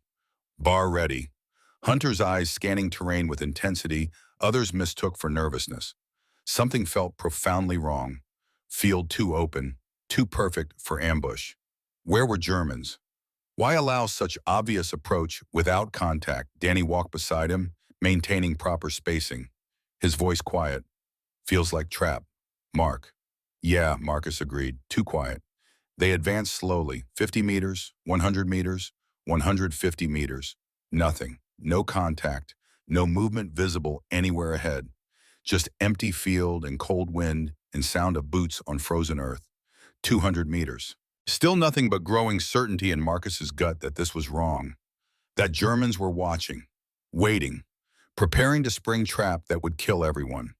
Bar ready. Hunter's eyes scanning terrain with intensity, others mistook for nervousness. Something felt profoundly wrong. Field too open, too perfect for ambush. Where were Germans? Why allow such obvious approach without contact? Danny walked beside him, maintaining proper spacing. His voice quiet. Feels like trap. Mark. Yeah, Marcus agreed. Too quiet. They advanced slowly. 50 meters, 100 meters, 150 meters. Nothing. No contact. No movement visible anywhere ahead. Just empty field and cold wind and sound of boots on frozen earth. 200 meters. Still nothing but growing certainty in Marcus's gut that this was wrong. That Germans were watching, waiting, preparing to spring trap that would kill everyone.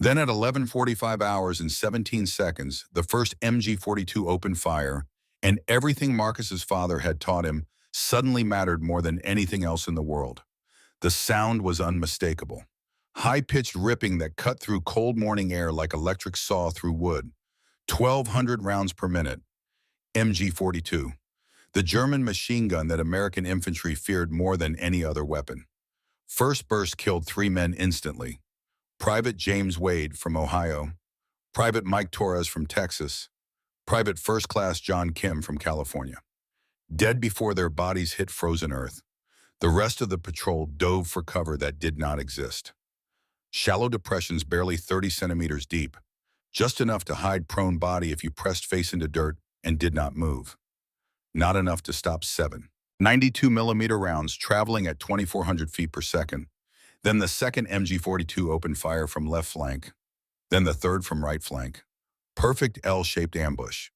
Then at 11:45 hours and 17 seconds, the first MG-42 opened fire, and everything Marcus's father had taught him suddenly mattered more than anything else in the world. The sound was unmistakable. High-pitched ripping that cut through cold morning air like electric saw through wood. 1,200 rounds per minute. MG-42. The German machine gun that American infantry feared more than any other weapon. First burst killed 3 men instantly. Private James Wade from Ohio, Private Mike Torres from Texas, Private First Class John Kim from California. Dead before their bodies hit frozen earth. The rest of the patrol dove for cover that did not exist. Shallow depressions barely 30 centimeters deep, just enough to hide prone body if you pressed face into dirt and did not move. Not enough to stop 7 92-millimeter rounds traveling at 2,400 feet per second. Then the second MG-42 opened fire from left flank. Then the third from right flank. Perfect L-shaped ambush.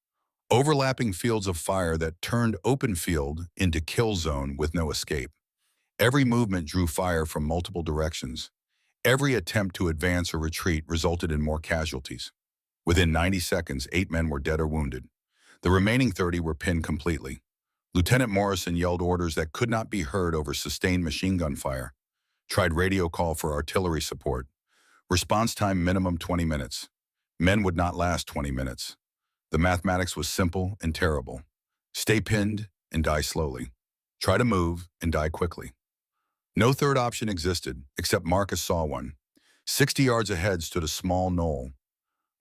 Overlapping fields of fire that turned open field into kill zone with no escape. Every movement drew fire from multiple directions. Every attempt to advance or retreat resulted in more casualties. Within 90 seconds, 8 men were dead or wounded. The remaining 30 were pinned completely. Lieutenant Morrison yelled orders that could not be heard over sustained machine gun fire. Tried radio call for artillery support. Response time minimum 20 minutes. Men would not last 20 minutes. The mathematics was simple and terrible. Stay pinned and die slowly. Try to move and die quickly. No third option existed, except Marcus saw one. 60 yards ahead stood a small knoll.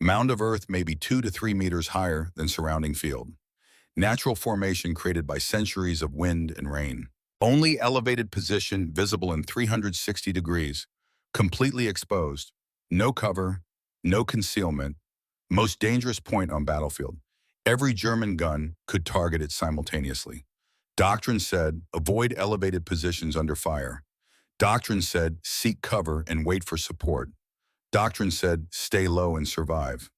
Mound of earth maybe 2 to 3 meters higher than surrounding field. Natural formation created by centuries of wind and rain. Only elevated position visible in 360 degrees. Completely exposed. No cover, no concealment. Most dangerous point on battlefield. Every German gun could target it simultaneously. Doctrine said, avoid elevated positions under fire. Doctrine said, seek cover and wait for support. Doctrine said, stay low and survive.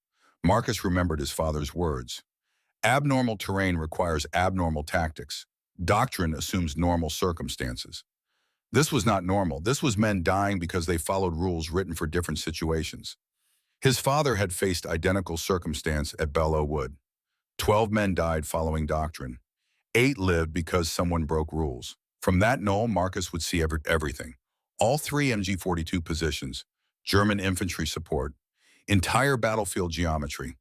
Marcus remembered his father's words. Abnormal terrain requires abnormal tactics. Doctrine assumes normal circumstances. This was not normal. This was men dying because they followed rules written for different situations. His father had faced identical circumstance at Belleau Wood. 12 men died following doctrine. 8 lived because someone broke rules. From that knoll, Marcus would see everything. All 3 MG-42 positions, German infantry support, entire battlefield geometry.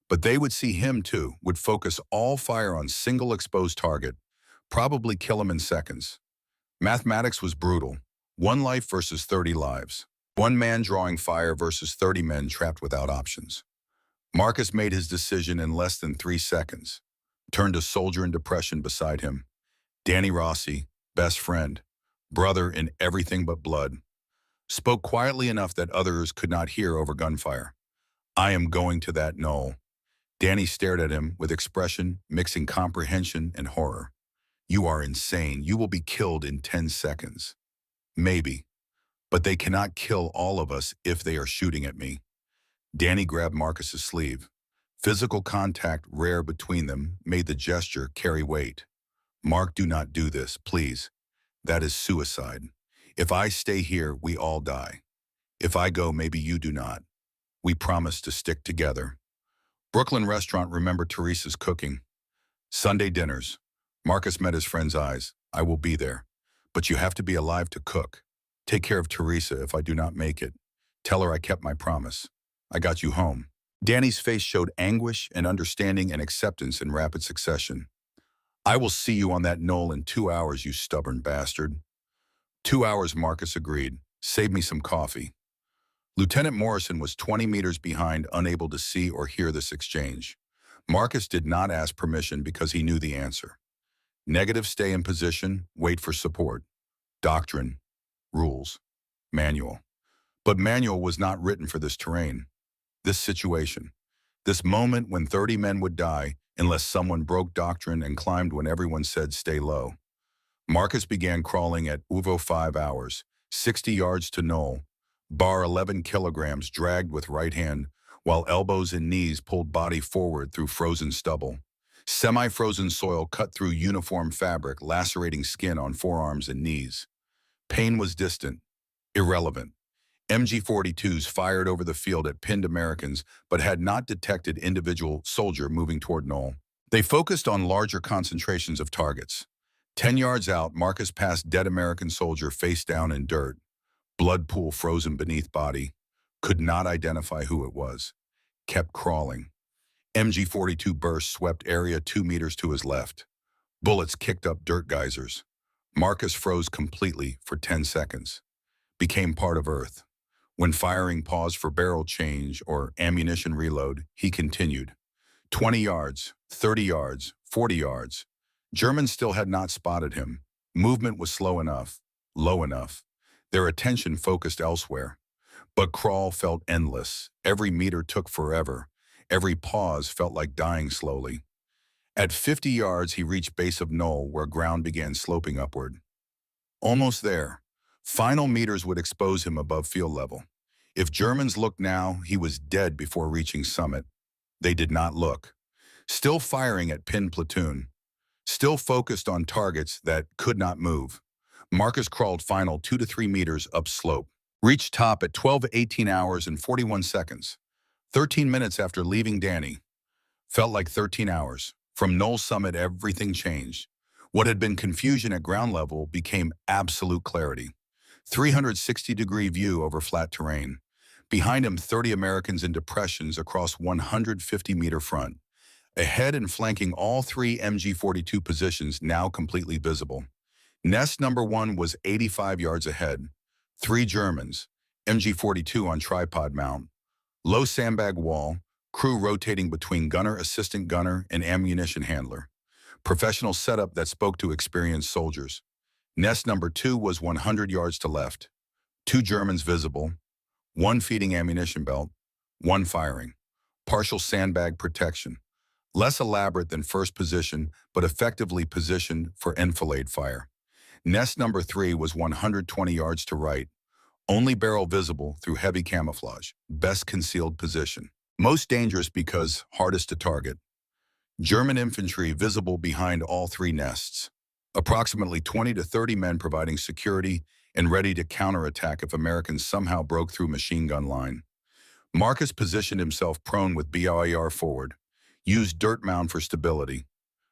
But they would see him too, would focus all fire on single exposed target, probably kill him in seconds. Mathematics was brutal. 1 life versus 30 lives. 1 man drawing fire versus 30 men trapped without options. Marcus made his decision in less than 3 seconds. Turned a soldier in depression beside him. Danny Rossi, best friend, brother in everything but blood. Spoke quietly enough that others could not hear over gunfire. I am going to that knoll. Danny stared at him with expression mixing comprehension and horror. You are insane. You will be killed in 10 seconds. Maybe. But they cannot kill all of us if they are shooting at me. Danny grabbed Marcus's sleeve. Physical contact rare between them made the gesture carry weight. Mark, do not do this, please. That is suicide. If I stay here, we all die. If I go, maybe you do not. We promise to stick together. Brooklyn restaurant remembered Teresa's cooking. Sunday dinners. Marcus met his friend's eyes. I will be there. But you have to be alive to cook. Take care of Teresa if I do not make it. Tell her I kept my promise. I got you home. Danny's face showed anguish and understanding and acceptance in rapid succession. I will see you on that knoll in 2 hours, you stubborn bastard. 2 hours, Marcus agreed. Save me some coffee. Lieutenant Morrison was 20 meters behind, unable to see or hear this exchange. Marcus did not ask permission because he knew the answer. Negative, stay in position, wait for support. Doctrine, rules, manual. But manual was not written for this terrain, this situation, this moment when 30 men would die unless someone broke doctrine and climbed when everyone said stay low. Marcus began crawling at UVO 5 hours, 60 yards to knoll. Bar 11 kilograms dragged with right hand, while elbows and knees pulled body forward through frozen stubble. Semi-frozen soil cut through uniform fabric, lacerating skin on forearms and knees. Pain was distant, irrelevant. MG-42s fired over the field at pinned Americans, but had not detected individual soldier moving toward Knoll. They focused on larger concentrations of targets. 10 yards out, Marcus passed dead American soldier face down in dirt. Blood pool frozen beneath body. Could not identify who it was. Kept crawling. MG-42 burst swept area 2 meters to his left. Bullets kicked up dirt geysers. Marcus froze completely for 10 seconds. Became part of Earth. When firing paused for barrel change or ammunition reload, he continued. 20 yards, 30 yards, 40 yards. Germans still had not spotted him. Movement was slow enough, low enough. Their attention focused elsewhere. But crawl felt endless. Every meter took forever. Every pause felt like dying slowly. At 50 yards, he reached base of Knoll, where ground began sloping upward. Almost there. Final meters would expose him above field level. If Germans looked now, he was dead before reaching summit. They did not look. Still firing at pinned platoon. Still focused on targets that could not move. Marcus crawled final 2 to 3 meters up slope. Reached top at 12-18 hours and 41 seconds. 13 minutes after leaving Danny. Felt like 13 hours. From Knoll summit, everything changed. What had been confusion at ground level became absolute clarity. 360-degree view over flat terrain. Behind him, 30 Americans in depressions across 150-meter front. Ahead and flanking all 3 MG-42 positions now completely visible. Nest number 1 was 85 yards ahead. 3 Germans, MG-42 on tripod mount. Low sandbag wall, crew rotating between gunner, assistant gunner, and ammunition handler. Professional setup that spoke to experienced soldiers. Nest number 2 was 100 yards to left. 2 Germans visible. 1 feeding ammunition belt. 1 firing. Partial sandbag protection. Less elaborate than first position, but effectively positioned for enfilade fire. Nest number 3 was 120 yards to right. Only barrel visible through heavy camouflage. Best concealed position. Most dangerous because hardest to target. German infantry visible behind all 3 nests. Approximately 20 to 30 men providing security and ready to counterattack if Americans somehow broke through machine gun line. Marcus positioned himself prone with BIR forward. Used dirt mound for stability.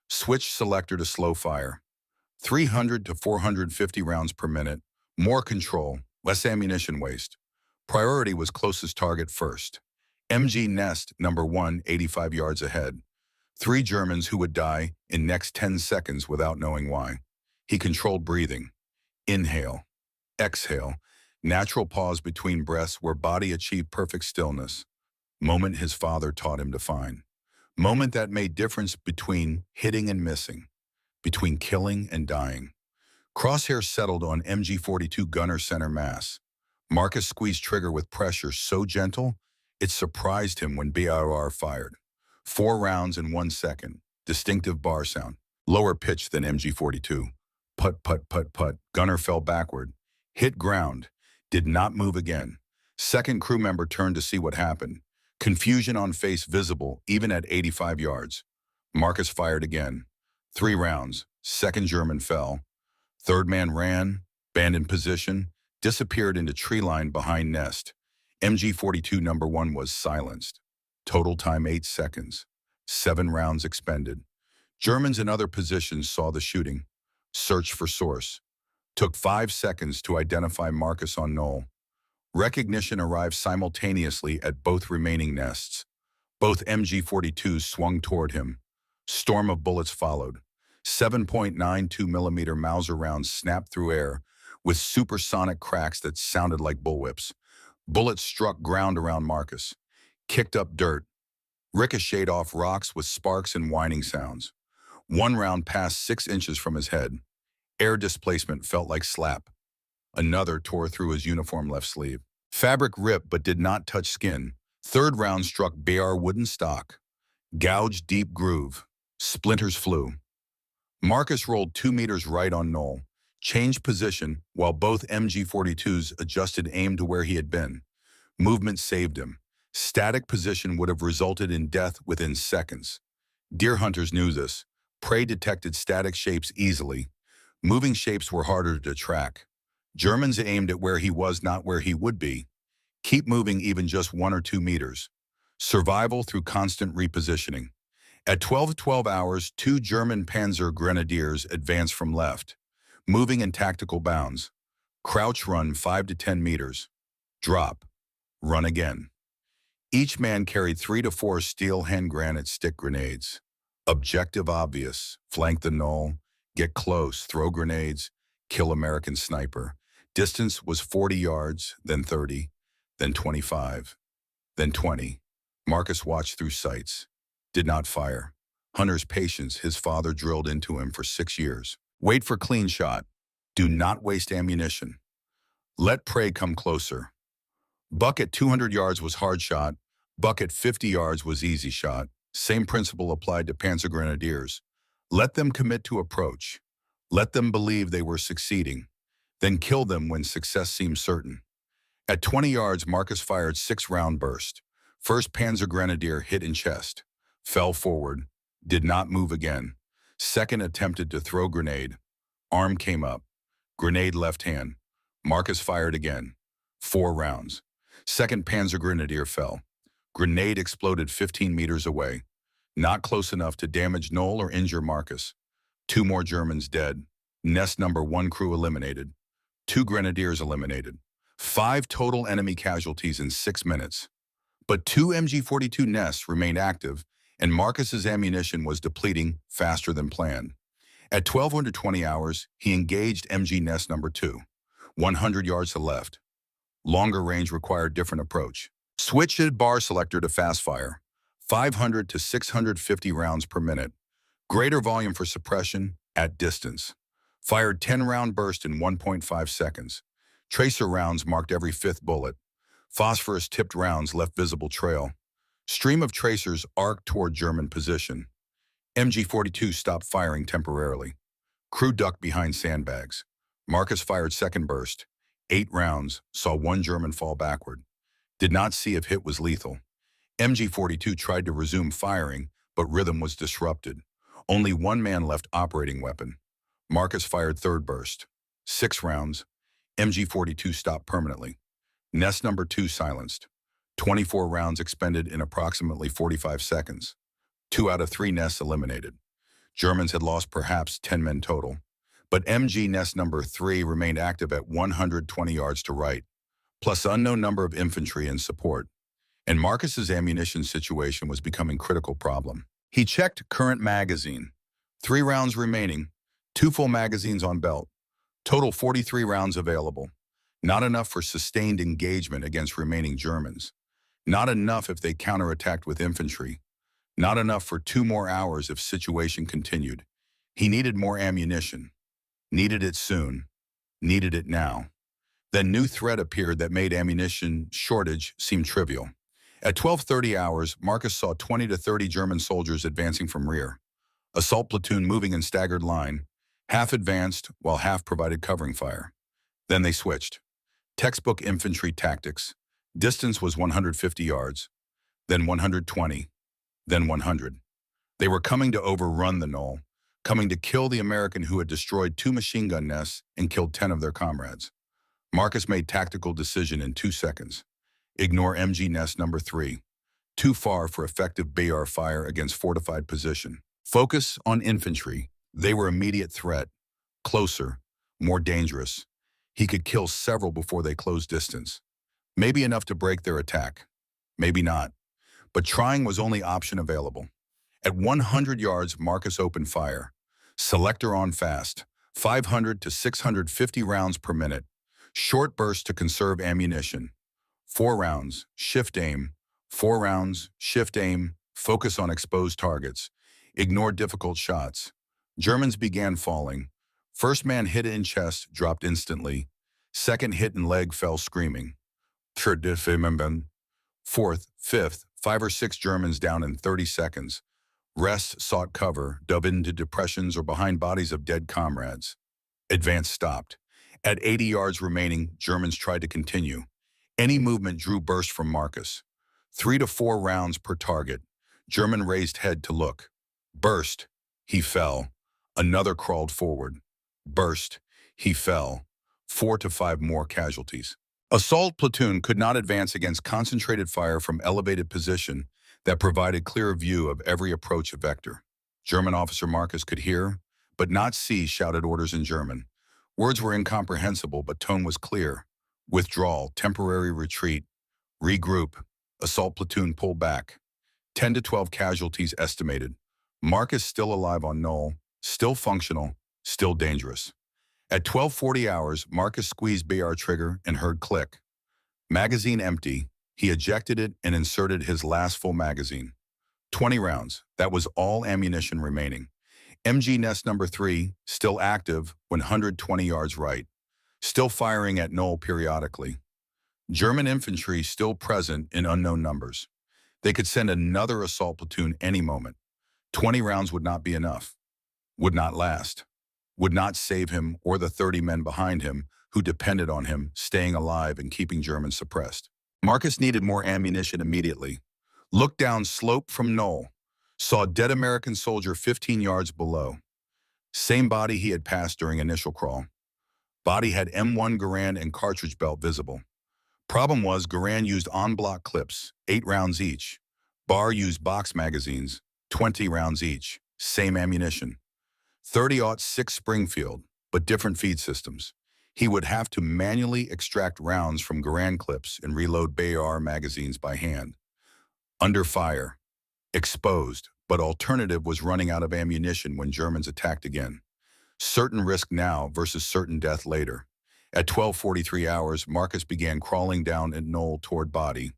Switched selector to slow fire. 300 to 450 rounds per minute. More control, less ammunition waste. Priority was closest target first. MG nest number 1, 85 yards ahead. 3 Germans who would die in next 10 seconds without knowing why. He controlled breathing. Inhale. Exhale. Natural pause between breaths where body achieved perfect stillness. Moment his father taught him to find. Moment that made difference between hitting and missing. Between killing and dying. Crosshair settled on MG-42 gunner center mass. Marcus squeezed trigger with pressure so gentle, it surprised him when BIR fired. 4 rounds in 1 second. Distinctive bar sound. Lower pitch than MG-42. Put, put, put, put. Gunner fell backward. Hit ground. Did not move again. Second crew member turned to see what happened. Confusion on face visible, even at 85 yards. Marcus fired again. 3 rounds. Second German fell. Third man ran, abandoned position, disappeared into tree line behind nest. MG-42 number 1 was silenced. Total time 8 seconds. 7 rounds expended. Germans in other positions saw the shooting. Search for source. Took 5 seconds to identify Marcus on Knoll. Recognition arrived simultaneously at both remaining nests. Both MG-42s swung toward him. Storm of bullets followed. 7.92 millimeter Mauser rounds snapped through air with supersonic cracks that sounded like bullwhips. Bullets struck ground around Marcus. Kicked up dirt. Ricocheted off rocks with sparks and whining sounds. 1 round passed 6 inches from his head. Air displacement felt like slap. Another tore through his uniform left sleeve. Fabric ripped but did not touch skin. Third round struck BR wooden stock. Gouged deep groove. Splinters flew. Marcus rolled 2 meters right on Knoll. Changed position while both MG-42s adjusted aim to where he had been. Movement saved him. Static position would have resulted in death within seconds. Deer hunters knew this. Prey detected static shapes easily. Moving shapes were harder to track. Germans aimed at where he was, not where he would be. Keep moving even just 1 or 2 meters. Survival through constant repositioning. At 12 hours, 2 German Panzer Grenadiers advanced from left, moving in tactical bounds. Crouch run 5 to 10 meters. Drop. Run again. Each man carried 3 to 4 steel hand granite stick grenades. Objective obvious. Flank the knoll. Get close. Throw grenades. Kill American sniper. Distance was 40 yards, then 30, then 25, then 20. Marcus watched through sights. Did not fire. Hunter's patience his father drilled into him for 6 years. Wait for clean shot. Do not waste ammunition. Let prey come closer. Buck at 200 yards was hard shot. Buck at 50 yards was easy shot. Same principle applied to Panzer Grenadiers. Let them commit to approach. Let them believe they were succeeding. Then kill them when success seemed certain. At 20 yards, Marcus fired 6-round burst. First Panzer Grenadier hit in chest. Fell forward. Did not move again. Second attempted to throw grenade. Arm came up. Grenade left hand. Marcus fired again. 4 rounds. Second Panzer Grenadier fell. Grenade exploded 15 meters away. Not close enough to damage knoll or injure Marcus. 2 more Germans dead. Nest number 1 crew eliminated. 2 Grenadiers eliminated. 5 total enemy casualties in 6 minutes. But 2 MG-42 nests remained active, and Marcus's ammunition was depleting faster than planned. At 1220 hours, he engaged MG nest number 2, 100 yards to left. Longer range required different approach. Switched bar selector to fast fire, 500 to 650 rounds per minute. Greater volume for suppression at distance. Fired 10-round burst in 1.5 seconds. Tracer rounds marked every 5th bullet. Phosphorus-tipped rounds left visible trail. Stream of tracers arced toward German position. MG-42 stopped firing temporarily. Crew ducked behind sandbags. Marcus fired second burst. 8 rounds, saw 1 German fall backward. Did not see if hit was lethal. MG-42 tried to resume firing, but rhythm was disrupted. Only 1 man left operating weapon. Marcus fired third burst. 6 rounds. MG-42 stopped permanently. Nest number 2 silenced. 24 rounds expended in approximately 45 seconds. 2 out of 3 nests eliminated. Germans had lost perhaps 10 men total. But MG nest number 3 remained active at 120 yards to right, plus unknown number of infantry and support. And Marcus's ammunition situation was becoming a critical problem. He checked current magazine. 3 rounds remaining, 2 full magazines on belt. Total 43 rounds available. Not enough for sustained engagement against remaining Germans. Not enough if they counterattacked with infantry. Not enough for 2 more hours if situation continued. He needed more ammunition. Needed it soon. Needed it now. Then new threat appeared that made ammunition shortage seem trivial. At 12:30 hours, Marcus saw 20 to 30 German soldiers advancing from rear. Assault platoon moving in staggered line, half advanced while half provided covering fire. Then they switched. Textbook infantry tactics. Distance was 150 yards, then 120, then 100. They were coming to overrun the knoll, coming to kill the American who had destroyed 2 machine gun nests and killed 10 of their comrades. Marcus made tactical decision in 2 seconds. Ignore MG nest number 3. Too far for effective BR fire against fortified position. Focus on infantry. They were immediate threat. Closer, more dangerous. He could kill several before they closed distance. Maybe enough to break their attack. Maybe not. But trying was only option available. At 100 yards, Marcus opened fire. Selector on fast. 500 to 650 rounds per minute. Short burst to conserve ammunition. 4 rounds, shift aim. 4 rounds, shift aim. Focus on exposed targets. Ignore difficult shots. Germans began falling. First man hit in chest, dropped instantly. Second hit in leg, fell screaming. Fourth, fifth, 5 or 6 Germans down in 30 seconds. Rest sought cover, dove into depressions or behind bodies of dead comrades. Advance stopped. At 80 yards remaining, Germans tried to continue. Any movement drew burst from Marcus. 3 to 4 rounds per target. German raised head to look. Burst. He fell. Another crawled forward. Burst. He fell. 4 to 5 more casualties. Assault platoon could not advance against concentrated fire from elevated position that provided clear view of every approach vector. German officer Marcus could hear, but not see shouted orders in German. Words were incomprehensible, but tone was clear. Withdrawal, temporary retreat, regroup, assault platoon pull back. 10 to 12 casualties estimated. Marcus still alive on Knoll, still functional, still dangerous. At 12:40 hours, Marcus squeezed BR trigger and heard click. Magazine empty. He ejected it and inserted his last full magazine. 20 rounds. That was all ammunition remaining. MG nest number 3, still active, 120 yards right. Still firing at Knoll periodically. German infantry still present in unknown numbers. They could send another assault platoon any moment. 20 rounds would not be enough. Would not last. Would not save him or the 30 men behind him who depended on him staying alive and keeping Germans suppressed. Marcus needed more ammunition immediately. Looked down slope from Knoll. Saw dead American soldier 15 yards below. Same body he had passed during initial crawl. Body had M1 Garand and cartridge belt visible. Problem was Garand used on-block clips, 8 rounds each. Barr used box magazines, 20 rounds each. Same ammunition. 30-06 Springfield, but different feed systems. He would have to manually extract rounds from Garand clips and reload BAR magazines by hand. Under fire. Exposed, but alternative was running out of ammunition when Germans attacked again. Certain risk now versus certain death later. At 12:43 hours, Marcus began crawling down at Knoll toward body.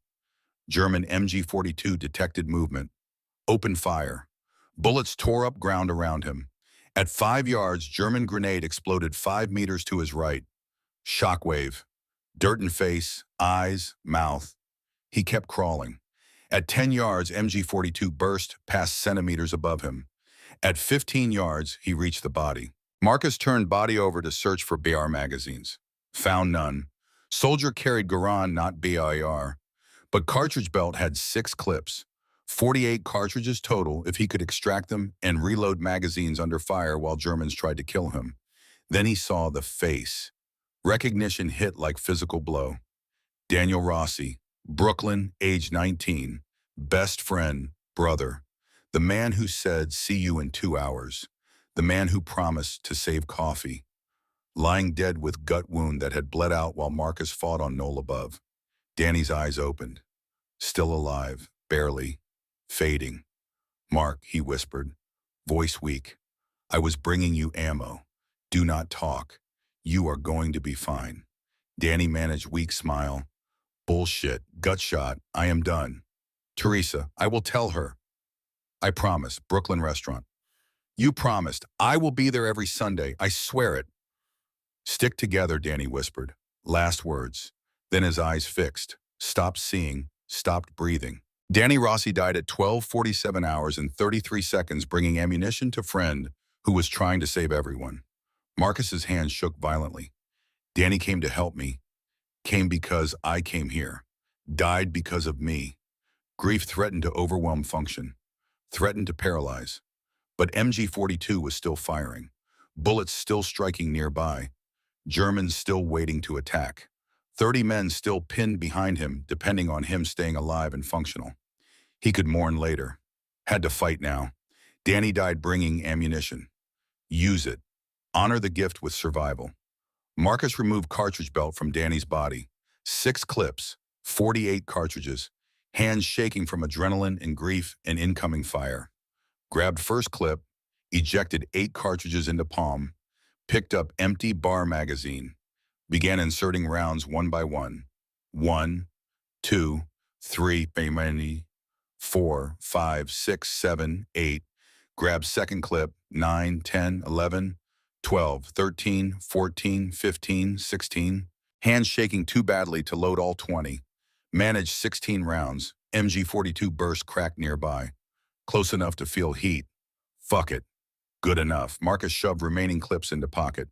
German MG-42 detected movement. Open fire. Bullets tore up ground around him. At 5 yards, German grenade exploded 5 meters to his right. Shockwave. Dirt in face, eyes, mouth. He kept crawling. At 10 yards, MG-42 burst past centimeters above him. At 15 yards, he reached the body. Marcus turned body over to search for BR magazines. Found none. Soldier carried Garand, not BIR. But cartridge belt had 6 clips. 48 cartridges total if he could extract them and reload magazines under fire while Germans tried to kill him. Then he saw the face. Recognition hit like physical blow. Daniel Rossi, Brooklyn, age 19. Best friend, brother. The man who said, "See you in 2 hours." The man who promised to save coffee. Lying dead with gut wound that had bled out while Marcus fought on Knoll above. Danny's eyes opened. Still alive, barely. Fading. "Mark," he whispered, voice weak. "I was bringing you ammo. Do not talk. You are going to be fine." Danny managed weak smile. "Bullshit, gut shot, I am done. Teresa, I will tell her." "I promise, Brooklyn restaurant." "You promised. I will be there every Sunday. I swear it." "Stick together," Danny whispered. Last words. Then his eyes fixed. Stopped seeing. Stopped breathing. Danny Rossi died at 12:47 hours and 33 seconds, bringing ammunition to friend who was trying to save everyone. Marcus's hands shook violently. "Danny came to help me. Came because I came here. Died because of me." Grief threatened to overwhelm function. Threatened to paralyze. But MG-42 was still firing. Bullets still striking nearby. Germans still waiting to attack. 30 men still pinned behind him, depending on him staying alive and functional. He could mourn later. Had to fight now. Danny died bringing ammunition. Use it. Honor the gift with survival. Marcus removed cartridge belt from Danny's body. 6 clips, 48 cartridges. Hands shaking from adrenaline and grief and incoming fire. Grabbed first clip, ejected 8 cartridges into palm, picked up empty bar magazine, began inserting rounds one by one. 1, 2, 3, 4, 5, 6, 7, 8. Grabbed second clip, 9, 10, 11, 12, 13, 14, 15, 16. Hands shaking too badly to load all 20. Managed 16 rounds. MG-42 burst cracked nearby. Close enough to feel heat. Fuck it. Good enough. Marcus shoved remaining clips into pocket.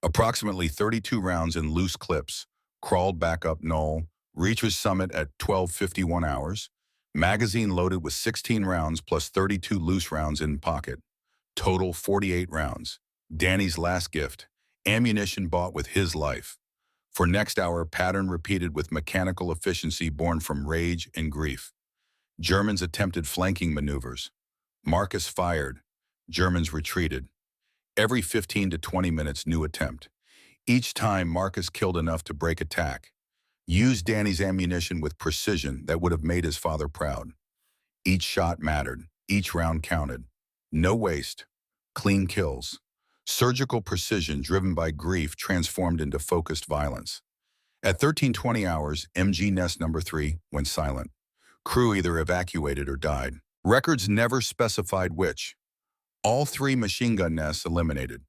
Approximately 32 rounds in loose clips, crawled back up Knoll, reaches summit at 12:51 hours. Magazine loaded with 16 rounds plus 32 loose rounds in pocket. Total 48 rounds. Danny's last gift. Ammunition bought with his life. For next hour, pattern repeated with mechanical efficiency born from rage and grief. Germans attempted flanking maneuvers. Marcus fired. Germans retreated. Every 15 to 20 minutes, new attempt. Each time, Marcus killed enough to break attack. Used Danny's ammunition with precision that would have made his father proud. Each shot mattered. Each round counted. No waste. Clean kills. Surgical precision driven by grief transformed into focused violence. At 13:20 hours, MG Nest number 3 went silent. Crew either evacuated or died. Records never specified which. All 3 machine gun nests eliminated.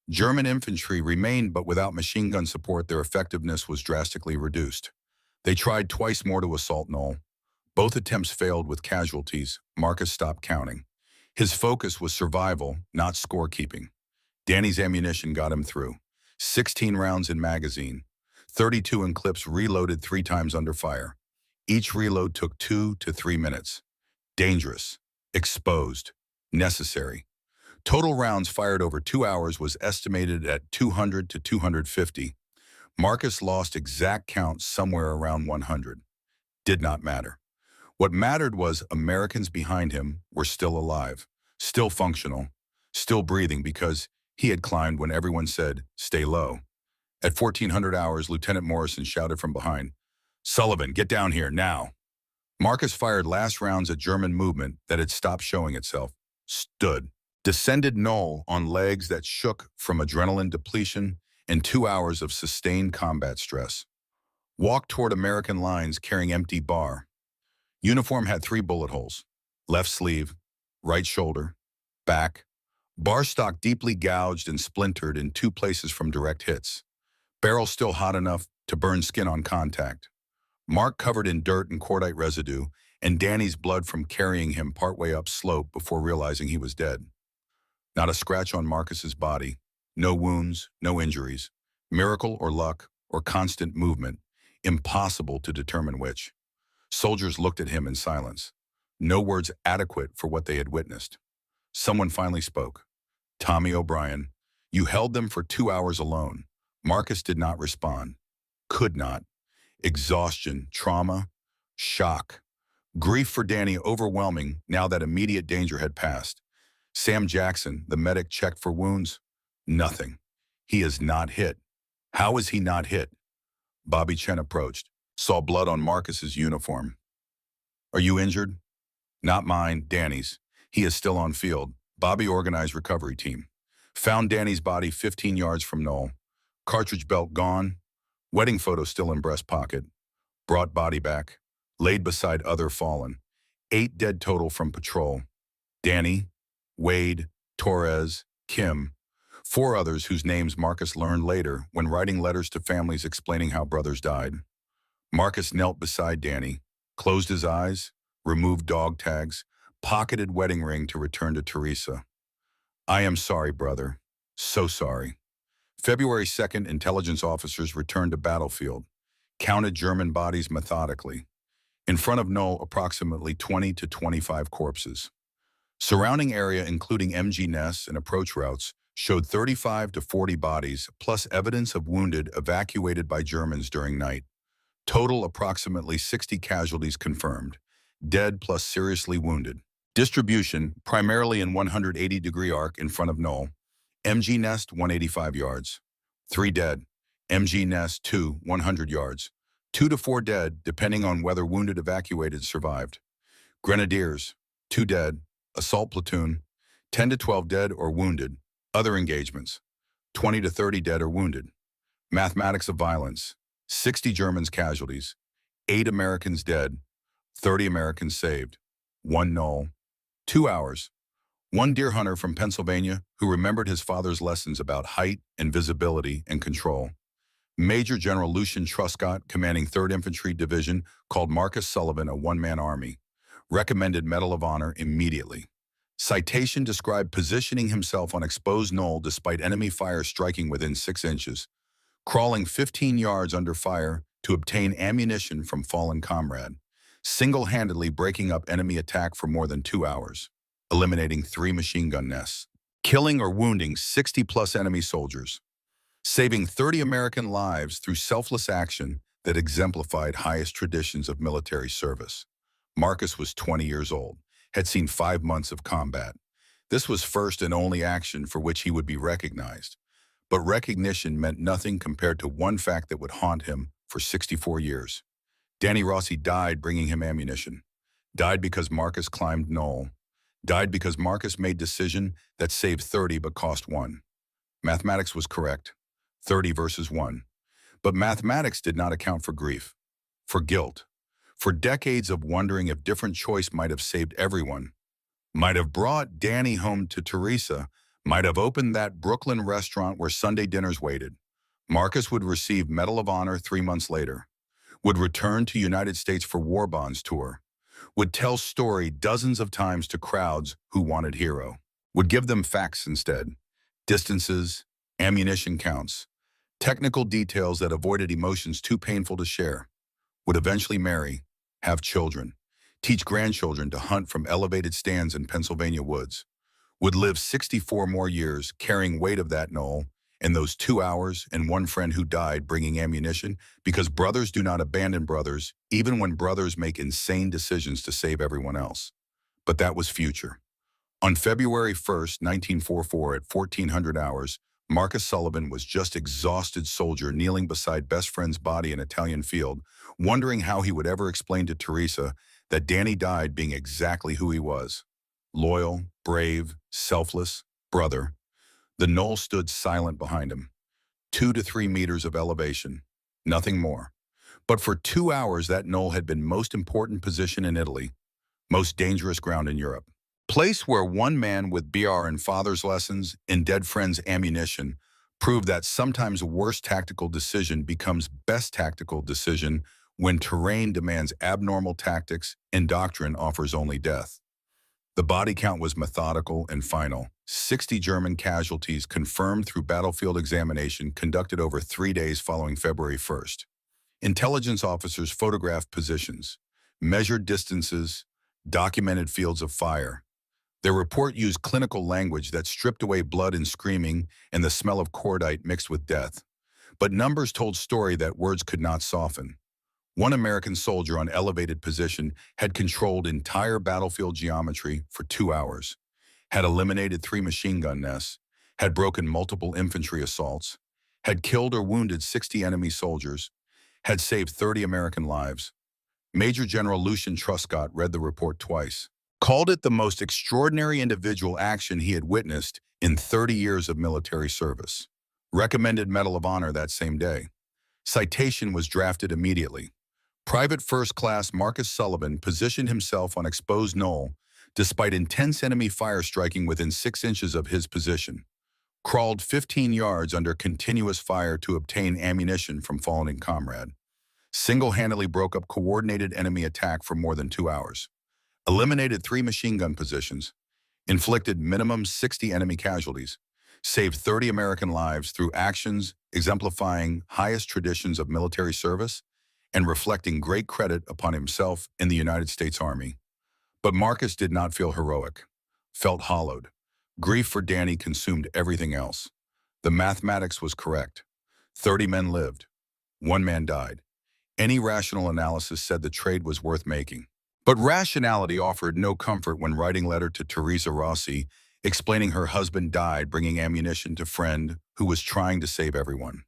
German infantry remained, but without machine gun support, their effectiveness was drastically reduced. They tried twice more to assault Knoll. Both attempts failed with casualties. Marcus stopped counting. His focus was survival, not scorekeeping. Danny's ammunition got him through. 16 rounds in magazine. 32 in clips reloaded 3 times under fire. Each reload took 2 to 3 minutes. Dangerous. Exposed. Necessary. Total rounds fired over 2 hours was estimated at 200 to 250. Marcus lost exact count somewhere around 100. Did not matter. What mattered was Americans behind him were still alive, still functional, still breathing because he had climbed when everyone said, "Stay low." At 1400 hours, Lieutenant Morrison shouted from behind, "Sullivan, get down here, now." Marcus fired last rounds at German movement that had stopped showing itself. Stood. Descended Knoll on legs that shook from adrenaline depletion and 2 hours of sustained combat stress. Walked toward American lines carrying empty bar. Uniform had 3 bullet holes. Left sleeve, right shoulder, back. Bar stock deeply gouged and splintered in 2 places from direct hits. Barrel still hot enough to burn skin on contact. Mark covered in dirt and cordite residue, and Danny's blood from carrying him partway up slope before realizing he was dead. Not a scratch on Marcus's body. No wounds, no injuries. Miracle or luck or constant movement. Impossible to determine which. Soldiers looked at him in silence. No words adequate for what they had witnessed. Someone finally spoke. "Tommy O'Brien, you held them for 2 hours alone." Marcus did not respond. Could not. Exhaustion, trauma, shock. Grief for Danny overwhelming now that immediate danger had passed. Sam Jackson, the medic, checked for wounds. Nothing. He is not hit. How is he not hit? Bobby Chen approached, saw blood on Marcus's uniform. "Are you injured?" "Not mine, Danny's. He is still on field." Bobby organized recovery team. Found Danny's body 15 yards from Knoll. Cartridge belt gone. Wedding photo still in breast pocket. Brought body back. Laid beside other fallen. 8 dead total from patrol. Danny, Wade, Torres, Kim. 4 others whose names Marcus learned later when writing letters to families explaining how brothers died. Marcus knelt beside Danny, closed his eyes, removed dog tags, pocketed wedding ring to return to Teresa. "I am sorry, brother. So sorry." February 2nd, intelligence officers returned to battlefield, counted German bodies methodically. In front of Knoll, approximately 20 to 25 corpses. Surrounding area, including MG nests and approach routes, showed 35 to 40 bodies, plus evidence of wounded evacuated by Germans during night. Total approximately 60 casualties confirmed, dead plus seriously wounded. Distribution, primarily in 180-degree arc in front of Knoll. MG Nest, 185 yards. 3 dead. MG Nest, 2, 100 yards. 2 to 4 dead, depending on whether wounded evacuated survived. Grenadiers, 2 dead. Assault platoon, 10 to 12 dead or wounded. Other engagements, 20 to 30 dead or wounded. Mathematics of violence, 60 Germans casualties, 8 Americans dead, 30 Americans saved. 1 Knoll. 2 hours. 1 deer hunter from Pennsylvania who remembered his father's lessons about height and visibility and control. Major General Lucian Truscott, commanding 3rd Infantry Division, called Marcus Sullivan a one-man army. Recommended Medal of Honor immediately. Citation described positioning himself on exposed knoll despite enemy fire striking within 6 inches, crawling 15 yards under fire to obtain ammunition from fallen comrade, single-handedly breaking up enemy attack for more than 2 hours, eliminating 3 machine gun nests, killing or wounding 60-plus enemy soldiers, saving 30 American lives through selfless action that exemplified highest traditions of military service. Marcus was 20 years old, had seen 5 months of combat. This was first and only action for which he would be recognized. But recognition meant nothing compared to one fact that would haunt him for 64 years. Danny Rossi died bringing him ammunition. Died because Marcus climbed knoll. Died because Marcus made decision that saved 30 but cost 1. Mathematics was correct. 30 versus 1. But mathematics did not account for grief, for guilt, for decades of wondering if different choice might have saved everyone, might have brought Danny home to Teresa, might have opened that Brooklyn restaurant where Sunday dinners waited. Marcus would receive Medal of Honor 3 months later, would return to United States for War Bonds tour, would tell story dozens of times to crowds who wanted hero, would give them facts instead, distances, ammunition counts, technical details that avoided emotions too painful to share, would eventually marry, have children, teach grandchildren to hunt from elevated stands in Pennsylvania woods, would live 64 more years carrying weight of that knoll and those 2 hours and one friend who died bringing ammunition because brothers do not abandon brothers even when brothers make insane decisions to save everyone else. But that was future. On February 1st, 1944 at 1400 hours, Marcus Sullivan was just exhausted soldier kneeling beside best friend's body in Italian field, wondering how he would ever explain to Teresa that Danny died being exactly who he was. Loyal, brave, selfless, brother. The knoll stood silent behind him. 2 to 3 meters of elevation, nothing more. But for 2 hours that knoll had been most important position in Italy, most dangerous ground in Europe. Place where one man with BR and father's lessons and dead friends' ammunition proved that sometimes worst tactical decision becomes best tactical decision when terrain demands abnormal tactics and doctrine offers only death. The body count was methodical and final. 60 German casualties confirmed through battlefield examination conducted over 3 days following February 1st. Intelligence officers photographed positions, measured distances, documented fields of fire. Their report used clinical language that stripped away blood and screaming and the smell of cordite mixed with death. But numbers told story that words could not soften. One American soldier on elevated position had controlled entire battlefield geometry for 2 hours, had eliminated 3 machine gun nests, had broken multiple infantry assaults, had killed or wounded 60 enemy soldiers, had saved 30 American lives. Major General Lucian Truscott read the report twice, called it the most extraordinary individual action he had witnessed in 30 years of military service. Recommended Medal of Honor that same day. Citation was drafted immediately. Private First Class Marcus Sullivan positioned himself on exposed knoll despite intense enemy fire striking within 6 inches of his position. Crawled 15 yards under continuous fire to obtain ammunition from fallen comrade. Single-handedly broke up coordinated enemy attack for more than 2 hours. Eliminated 3 machine gun positions, inflicted minimum 60 enemy casualties, saved 30 American lives through actions exemplifying highest traditions of military service and reflecting great credit upon himself and the United States Army. But Marcus did not feel heroic, felt hollowed. Grief for Danny consumed everything else. The mathematics was correct. 30 men lived. 1 man died. Any rational analysis said the trade was worth making. But rationality offered no comfort when writing letter to Teresa Rossi, explaining her husband died bringing ammunition to friend who was trying to save everyone.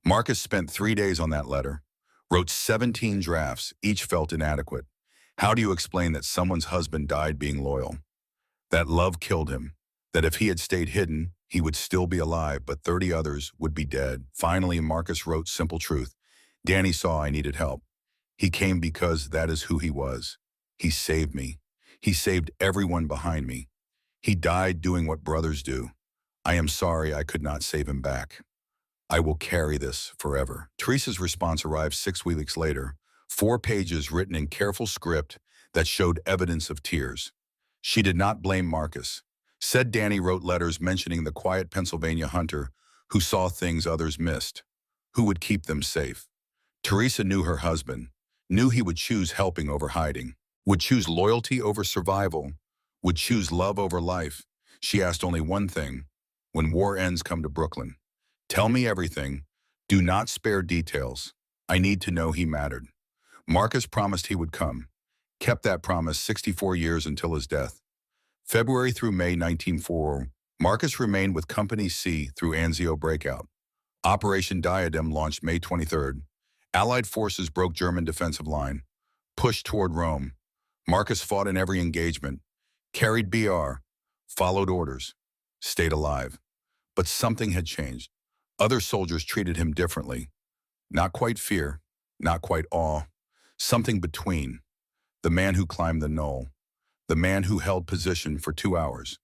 Marcus spent 3 days on that letter, wrote 17 drafts, each felt inadequate. How do you explain that someone's husband died being loyal? That love killed him, that if he had stayed hidden, he would still be alive, but 30 others would be dead. Finally, Marcus wrote simple truth. Danny saw I needed help. He came because that is who he was. He saved me. He saved everyone behind me. He died doing what brothers do. I am sorry I could not save him back. I will carry this forever. Teresa's response arrived 6 weeks later, 4 pages written in careful script that showed evidence of tears. She did not blame Marcus. Said Danny wrote letters mentioning the quiet Pennsylvania hunter who saw things others missed, who would keep them safe. Teresa knew her husband, knew he would choose helping over hiding, would choose loyalty over survival, would choose love over life. She asked only one thing: when war ends, come to Brooklyn. Tell me everything. Do not spare details. I need to know he mattered. Marcus promised he would come. Kept that promise 64 years until his death. February through May 1940, Marcus remained with Company C through Anzio breakout. Operation Diadem launched May 23rd. Allied forces broke German defensive line, pushed toward Rome. Marcus fought in every engagement, carried BR, followed orders, stayed alive. But something had changed. Other soldiers treated him differently. Not quite fear, not quite awe, something between. The man who climbed the knoll, the man who held position for 2 hours,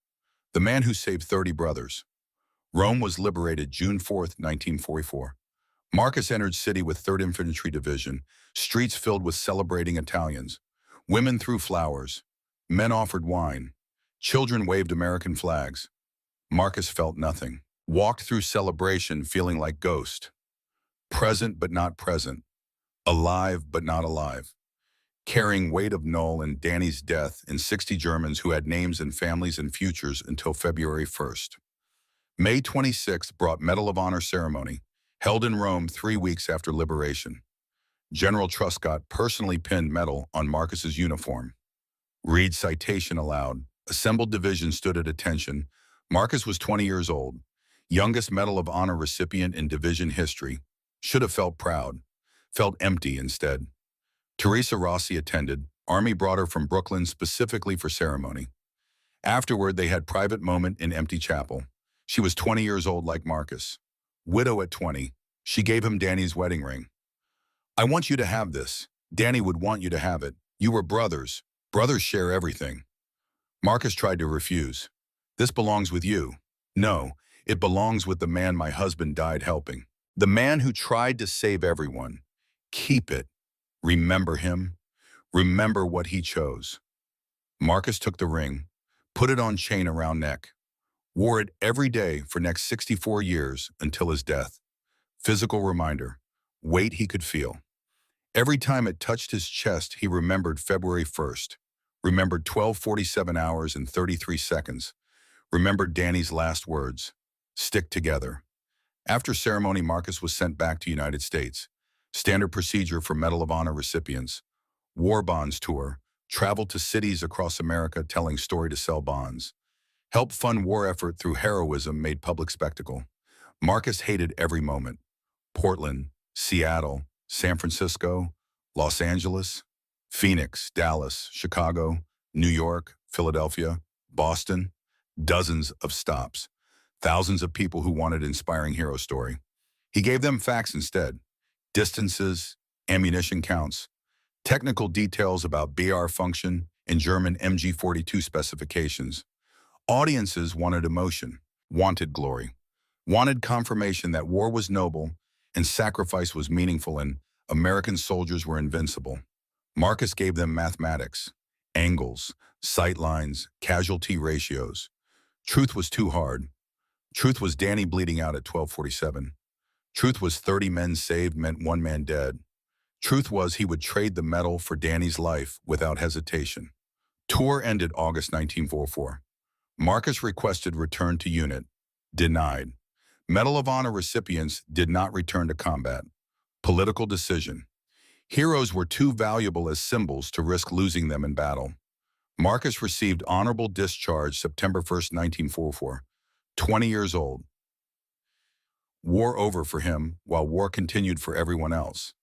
the man who saved 30 brothers. Rome was liberated June 4th, 1944. Marcus entered city with 3rd Infantry Division, streets filled with celebrating Italians. Women threw flowers. Men offered wine. Children waved American flags. Marcus felt nothing. Walked through celebration feeling like ghost. Present but not present. Alive but not alive. Carrying weight of Knoll and Danny's death and 60 Germans who had names and families and futures until February 1st. May 26th brought Medal of Honor ceremony, held in Rome 3 weeks after liberation. General Truscott personally pinned medal on Marcus's uniform. Read citation aloud. Assembled division stood at attention. Marcus was 20 years old, youngest Medal of Honor recipient in division history. Should have felt proud. Felt empty instead. Teresa Rossi attended. Army brought her from Brooklyn specifically for ceremony. Afterward, they had private moment in empty chapel. She was 20 years old like Marcus. Widow at 20. She gave him Danny's wedding ring. I want you to have this. Danny would want you to have it. You were brothers. Brothers share everything. Marcus tried to refuse. This belongs with you. No, it belongs with the man my husband died helping. The man who tried to save everyone. Keep it. Remember him. Remember what he chose. Marcus took the ring, put it on chain around neck, wore it every day for next 64 years until his death. Physical reminder, weight he could feel. Every time it touched his chest, he remembered February 1st, remembered 12:47 hours and 33 seconds, remembered Danny's last words, stick together. After ceremony, Marcus was sent back to United States. Standard procedure for Medal of Honor recipients. War bonds tour, traveled to cities across America telling story to sell bonds. Help fund war effort through heroism made public spectacle. Marcus hated every moment. Portland, Seattle, San Francisco, Los Angeles, Phoenix, Dallas, Chicago, New York, Philadelphia, Boston, dozens of stops. Thousands of people who wanted inspiring hero story. He gave them facts instead. Distances, ammunition counts, technical details about BR function and German MG-42 specifications. Audiences wanted emotion, wanted glory, wanted confirmation that war was noble and sacrifice was meaningful and American soldiers were invincible. Marcus gave them mathematics, angles, sight lines, casualty ratios. Truth was too hard. Truth was Danny bleeding out at 12:47. Truth was 30 men saved meant 1 man dead. Truth was he would trade the medal for Danny's life without hesitation. Tour ended August 1944. Marcus requested return to unit. Denied. Medal of Honor recipients did not return to combat. Political decision. Heroes were too valuable as symbols to risk losing them in battle. Marcus received honorable discharge September 1st, 1944. 20 years old. War over for him, while war continued for everyone else.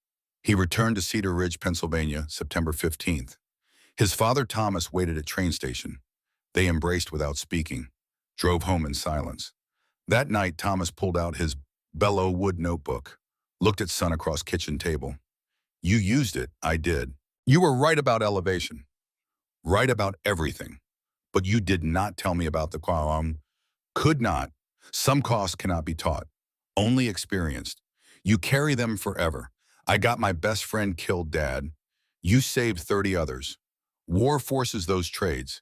He returned to Cedar Ridge, Pennsylvania, September 15th. His father Thomas waited at train station. They embraced without speaking, drove home in silence. That night, Thomas pulled out his bellow wood notebook, looked at son across kitchen table. You used it, I did. You were right about elevation, right about everything. But you did not tell me about the qualm. Could not. Some costs cannot be taught. Only experienced. You carry them forever. I got my best friend killed, Dad. You saved 30 others. War forces those trades.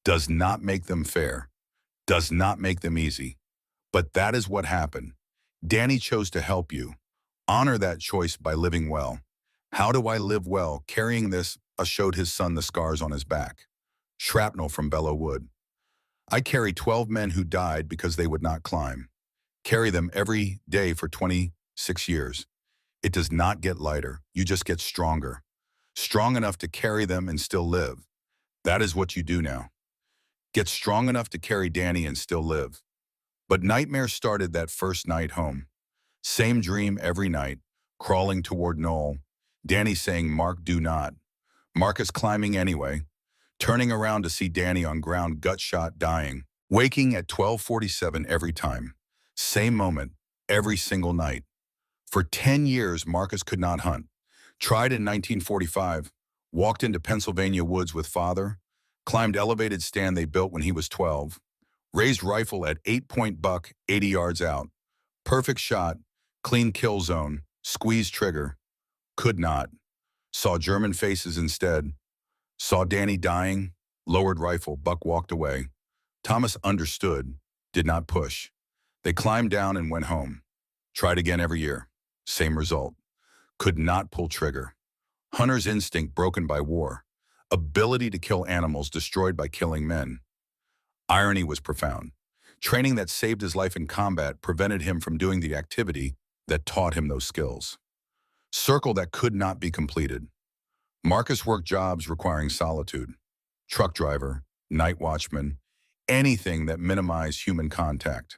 does not make them fair, does not make them easy. But that is what happened. Danny chose to help you. Honor that choice by living well. How do I live well? Carrying this, showed his son the scars on his back. Shrapnel from Bellow Wood. I carry 12 men who died because they would not climb. Carry them every day for 26 years. It does not get lighter. You just get stronger. Strong enough to carry them and still live. That is what you do now. Get strong enough to carry Danny and still live. But nightmares started that first night home. Same dream every night, crawling toward Noel. Danny saying, "Mark, do not." Marcus climbing anyway, turning around to see Danny on ground, gut shot, dying. Waking at 12:47 every time. Same moment, every single night. For 10 years, Marcus could not hunt. Tried in 1945, walked into Pennsylvania woods with father, climbed elevated stand they built when he was 12, raised rifle at 8-point buck, 80 yards out. Perfect shot, clean kill zone, squeeze trigger. Could not. Saw German faces instead. Saw Danny dying, lowered rifle, buck walked away. Thomas understood, did not push. They climbed down and went home. Tried again every year. Same result. Could not pull trigger. Hunter's instinct broken by war. Ability to kill animals destroyed by killing men. Irony was profound. Training that saved his life in combat prevented him from doing the activity that taught him those skills. Circle that could not be completed. Marcus worked jobs requiring solitude. Truck driver, night watchman, anything that minimized human contact.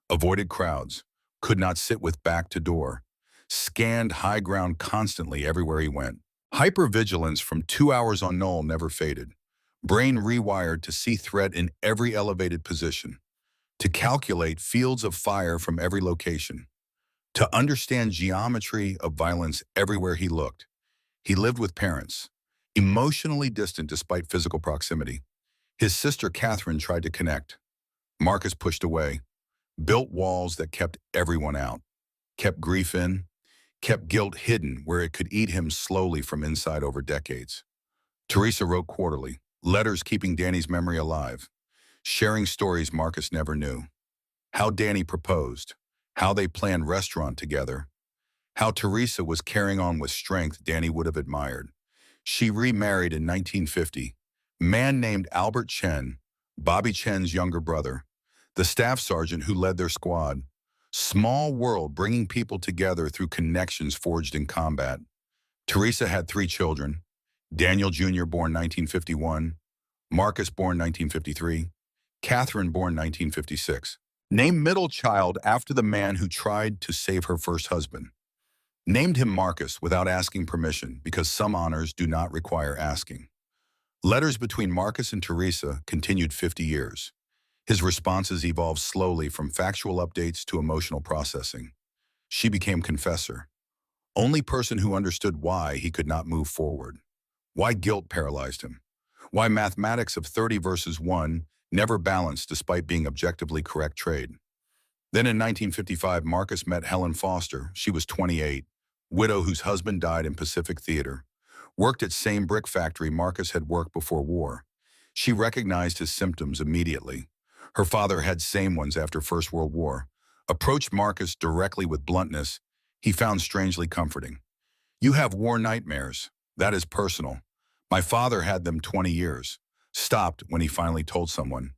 Avoided crowds, could not sit with back to door. Scanned high ground constantly everywhere he went. Hypervigilance from 2 hours on Knoll never faded. Brain rewired to see threat in every elevated position. To calculate fields of fire from every location. To understand geometry of violence everywhere he looked. He lived with parents, emotionally distant despite physical proximity. His sister Catherine tried to connect. Marcus pushed away. Built walls that kept everyone out. Kept grief in. Kept guilt hidden where it could eat him slowly from inside over decades. Teresa wrote quarterly, letters keeping Danny's memory alive, sharing stories Marcus never knew. How Danny proposed, how they planned restaurant together, how Teresa was carrying on with strength Danny would have admired. She remarried in 1950. Man named Albert Chen, Bobby Chen's younger brother, the staff sergeant who led their squad. Small world bringing people together through connections forged in combat. Teresa had 3 children. Daniel Jr. born 1951, Marcus born 1953, Catherine born 1956. Named middle child after the man who tried to save her first husband. Named him Marcus without asking permission because some honors do not require asking. Letters between Marcus and Teresa continued 50 years. His responses evolved slowly from factual updates to emotional processing. She became confessor. Only person who understood why he could not move forward. Why guilt paralyzed him. Why mathematics of 30 versus 1 never balanced despite being objectively correct trade. Then in 1955, Marcus met Helen Foster. She was 28, widow whose husband died in Pacific Theater. Worked at same brick factory Marcus had worked before war. She recognized his symptoms immediately. Her father had same ones after First World War. Approached Marcus directly with bluntness he found strangely comforting. You have war nightmares. That is personal. My father had them 20 years. Stopped when he finally told someone.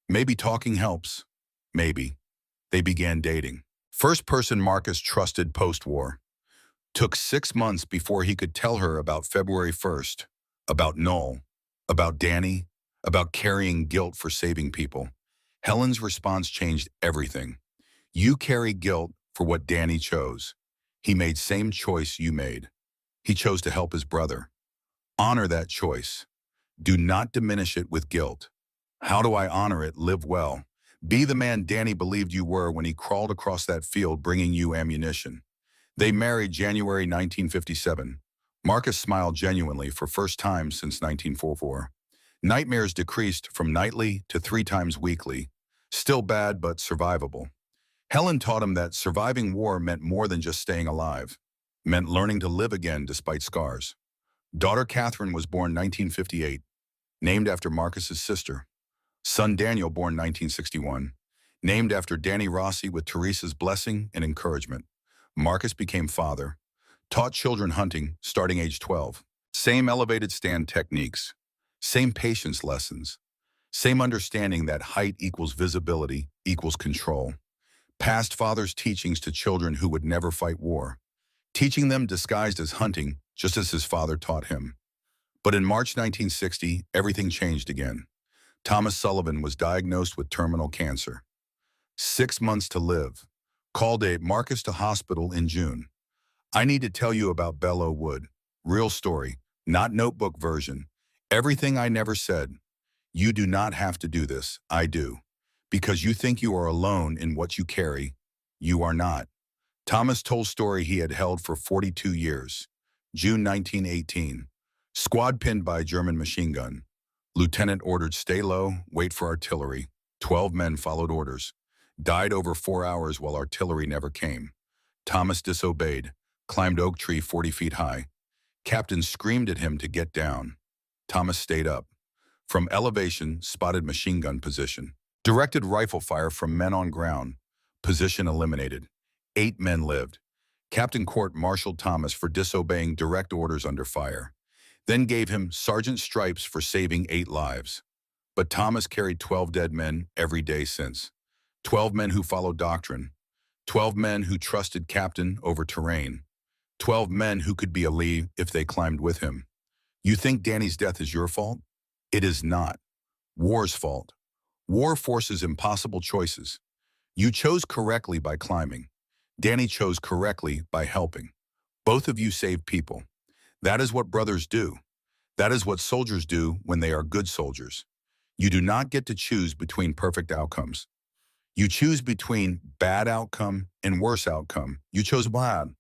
Maybe talking helps. Maybe. They began dating. First person Marcus trusted post-war. Took 6 months before he could tell her about February 1st, about Noel, about Danny, about carrying guilt for saving people. Helen's response changed everything. You carry guilt for what Danny chose. He made same choice you made. He chose to help his brother. Honor that choice. Do not diminish it with guilt. How do I honor it? Live well. Be the man Danny believed you were when he crawled across that field bringing you ammunition. They married January 1957. Marcus smiled genuinely for first time since 1944. Nightmares decreased from nightly to 3 times weekly. Still bad, but survivable. Helen taught him that surviving war meant more than just staying alive. Meant learning to live again despite scars. Daughter Catherine was born 1958, named after Marcus's sister. Son Daniel, born 1961, named after Danny Rossi with Teresa's blessing and encouragement. Marcus became father, taught children hunting starting age 12. Same elevated stand techniques, same patience lessons, same understanding that height equals visibility equals control. Past father's teachings to children who would never fight war, teaching them disguised as hunting just as his father taught him. But in March 1960, everything changed again. Thomas Sullivan was diagnosed with terminal cancer. 6 months to live. Call date Marcus to hospital in June. I need to tell you about Belleau Wood. Real story, not notebook version. Everything I never said. You do not have to do this. I do. Because you think you are alone in what you carry. You are not. Thomas told story he had held for 42 years. June 1918. Squad pinned by German machine gun. Lieutenant ordered stay low, wait for artillery. 12 men followed orders. Died over 4 hours while artillery never came. Thomas disobeyed, climbed oak tree 40 feet high. Captain screamed at him to get down. Thomas stayed up. From elevation, spotted machine gun position. Directed rifle fire from men on ground. Position eliminated. 8 men lived. Captain court-martialed Thomas for disobeying direct orders under fire. Then gave him sergeant stripes for saving 8 lives. But Thomas carried 12 dead men every day since. 12 men who followed doctrine. 12 men who trusted captain over terrain. 12 men who could be a lead if they climbed with him. You think Danny's death is your fault? It is not. War's fault. War forces impossible choices. You chose correctly by climbing. Danny chose correctly by helping. Both of you saved people. That is what brothers do. That is what soldiers do when they are good soldiers. You do not get to choose between perfect outcomes. You choose between bad outcome and worse outcome. You chose bad.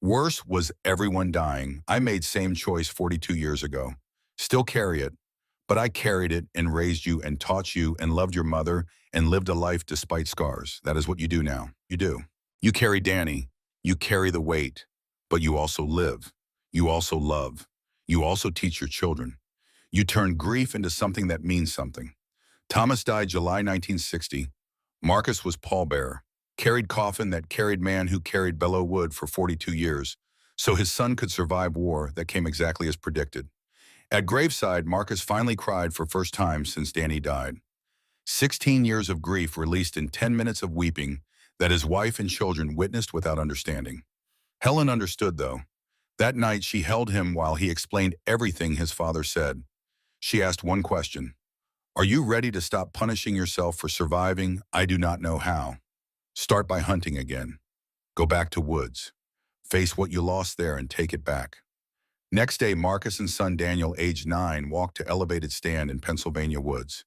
Worse was everyone dying. I made same choice 42 years ago. Still carry it. But I carried it and raised you and taught you and loved your mother and lived a life despite scars. That is what you do now. You do. You carry Danny. You carry the weight. But you also live. You also love. You also teach your children. You turn grief into something that means something. Thomas died July 1960. Marcus was pallbearer. Carried coffin that carried man who carried Belleau Wood for 42 years. So his son could survive war that came exactly as predicted. At graveside, Marcus finally cried for first time since Danny died. 16 years of grief released in 10 minutes of weeping that his wife and children witnessed without understanding. Helen understood, though. That night, she held him while he explained everything his father said. She asked one question. Are you ready to stop punishing yourself for surviving? I do not know how. Start by hunting again. Go back to woods. Face what you lost there and take it back. Next day, Marcus and son Daniel, aged 9, walked to elevated stand in Pennsylvania woods.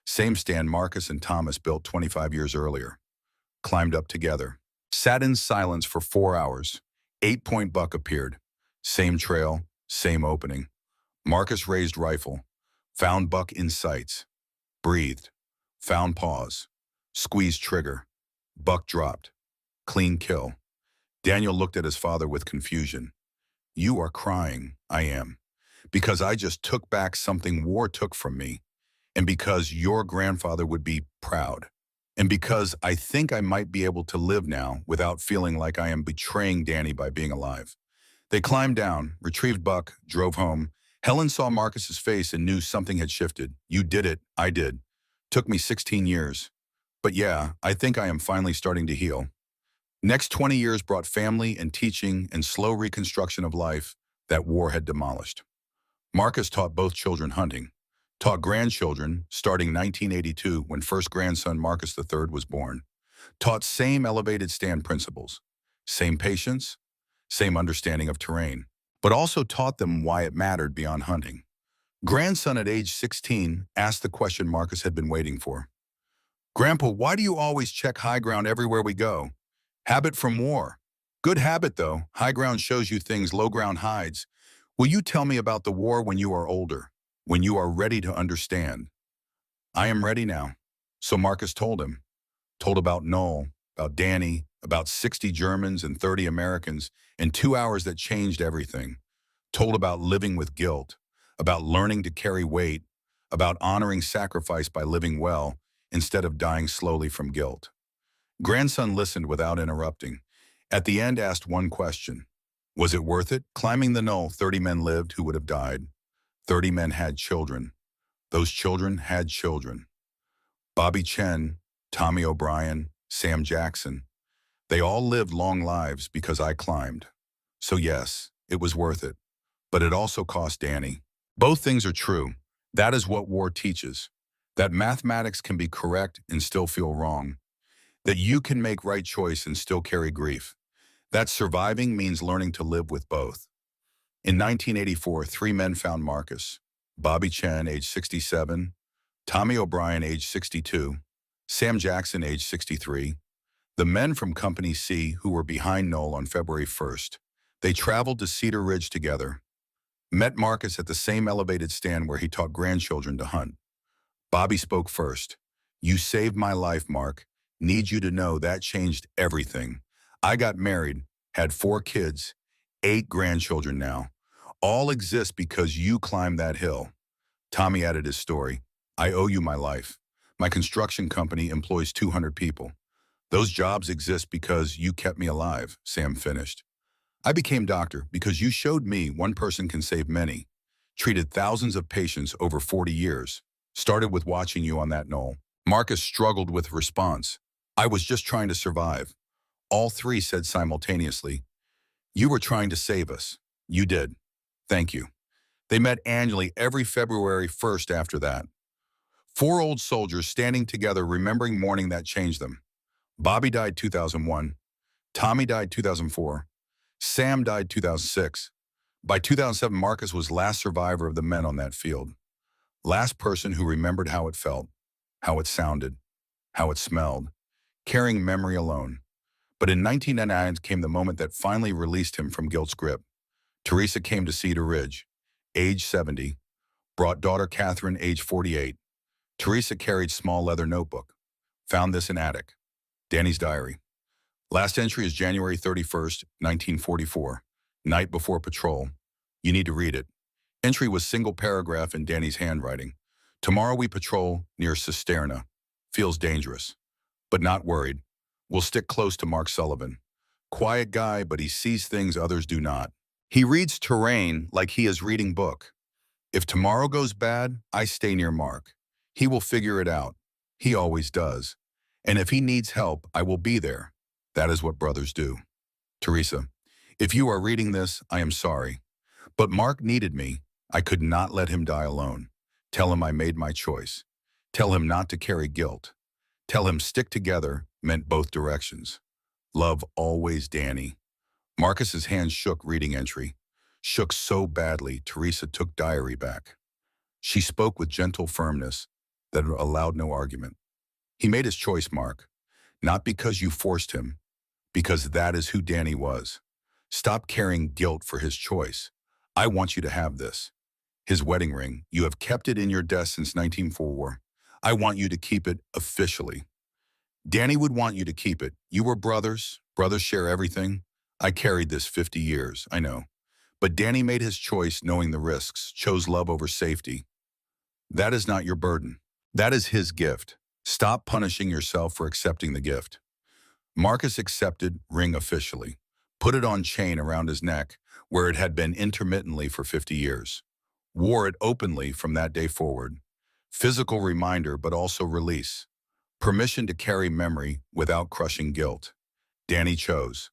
Same stand Marcus and Thomas built 25 years earlier. Climbed up together. Sat in silence for 4 hours. 8-point buck appeared. Same trail, same opening. Marcus raised rifle. Found buck in sights. Breathed. Found pause. Squeezed trigger. Buck dropped. Clean kill. Daniel looked at his father with confusion. You are crying. I am. Because I just took back something war took from me. And because your grandfather would be proud. And because I think I might be able to live now without feeling like I am betraying Danny by being alive. They climbed down, retrieved buck, drove home. Helen saw Marcus's face and knew something had shifted. You did it. I did. Took me 16 years. But yeah, I think I am finally starting to heal. Next 20 years brought family and teaching and slow reconstruction of life that war had demolished. Marcus taught both children hunting. Taught grandchildren, starting 1982 when first grandson Marcus III was born. Taught same elevated stand principles. Same patience, same understanding of terrain. But also taught them why it mattered beyond hunting. Grandson at age 16 asked the question Marcus had been waiting for. Grandpa, why do you always check high ground everywhere we go? Habit from war. Good habit, though. High ground shows you things low ground hides. Will you tell me about the war when you are older, when you are ready to understand? I am ready now. So Marcus told him. Told about Noel, about Danny, about 60 Germans and 30 Americans in 2 hours that changed everything. Told about living with guilt, about learning to carry weight, about honoring sacrifice by living well instead of dying slowly from guilt. Grandson listened without interrupting. At the end, asked one question. Was it worth it? Climbing the knoll, 30 men lived who would have died. 30 men had children. Those children had children. Bobby Chen, Tommy O'Brien, Sam Jackson. They all lived long lives because I climbed. So yes, it was worth it. But it also cost Danny. Both things are true. That is what war teaches. That mathematics can be correct and still feel wrong. That you can make right choice and still carry grief. That surviving means learning to live with both. In 1984, 3 men found Marcus. Bobby Chen, age 67, Tommy O'Brien, age 62, Sam Jackson, age 63. The men from Company C who were behind Knoll on February 1st. They traveled to Cedar Ridge together. Met Marcus at the same elevated stand where he taught grandchildren to hunt. Bobby spoke first. You saved my life, Mark. Need you to know that changed everything. I got married, had 4 kids, 8 grandchildren now. All exist because you climbed that hill. Tommy added his story. I owe you my life. My construction company employs 200 people. Those jobs exist because you kept me alive, Sam finished. I became doctor because you showed me one person can save many. Treated thousands of patients over 40 years. Started with watching you on that knoll. Marcus struggled with response. I was just trying to survive. All 3 said simultaneously, you were trying to save us. You did. Thank you. They met annually every February 1st after that. 4 old soldiers standing together remembering morning that changed them. Bobby died 2001. Tommy died 2004. Sam died 2006. By 2007, Marcus was last survivor of the men on that field. Last person who remembered how it felt, how it sounded, how it smelled, carrying memory alone. But in 1999 came the moment that finally released him from guilt's grip. Teresa came to Cedar Ridge, age 70, brought daughter Catherine, age 48. Teresa carried small leather notebook. Found this in attic. Danny's diary. Last entry is January 31st, 1944, night before patrol. You need to read it. Entry was single paragraph in Danny's handwriting. Tomorrow we patrol near Cisterna. Feels dangerous, but not worried. We'll stick close to Mark Sullivan. Quiet guy, but he sees things others do not. He reads terrain like he is reading book. If tomorrow goes bad, I stay near Mark. He will figure it out. He always does. And if he needs help, I will be there. That is what brothers do. Teresa, if you are reading this, I am sorry. But Mark needed me. I could not let him die alone. Tell him I made my choice. Tell him not to carry guilt. Tell him stick together meant both directions. Love always, Danny. Marcus's hands shook reading entry. Shook so badly, Teresa took diary back. She spoke with gentle firmness that allowed no argument. He made his choice, Mark. Not because you forced him, because that is who Danny was. Stop carrying guilt for his choice. I want you to have this. His wedding ring, you have kept it in your desk since 1944. I want you to keep it officially. Danny would want you to keep it. You were brothers. Brothers share everything. I carried this 50 years, I know. But Danny made his choice knowing the risks, chose love over safety. That is not your burden. That is his gift. Stop punishing yourself for accepting the gift. Marcus accepted ring officially, put it on chain around his neck where it had been intermittently for 50 years. Wore it openly from that day forward. Physical reminder, but also release. Permission to carry memory without crushing guilt. Danny chose.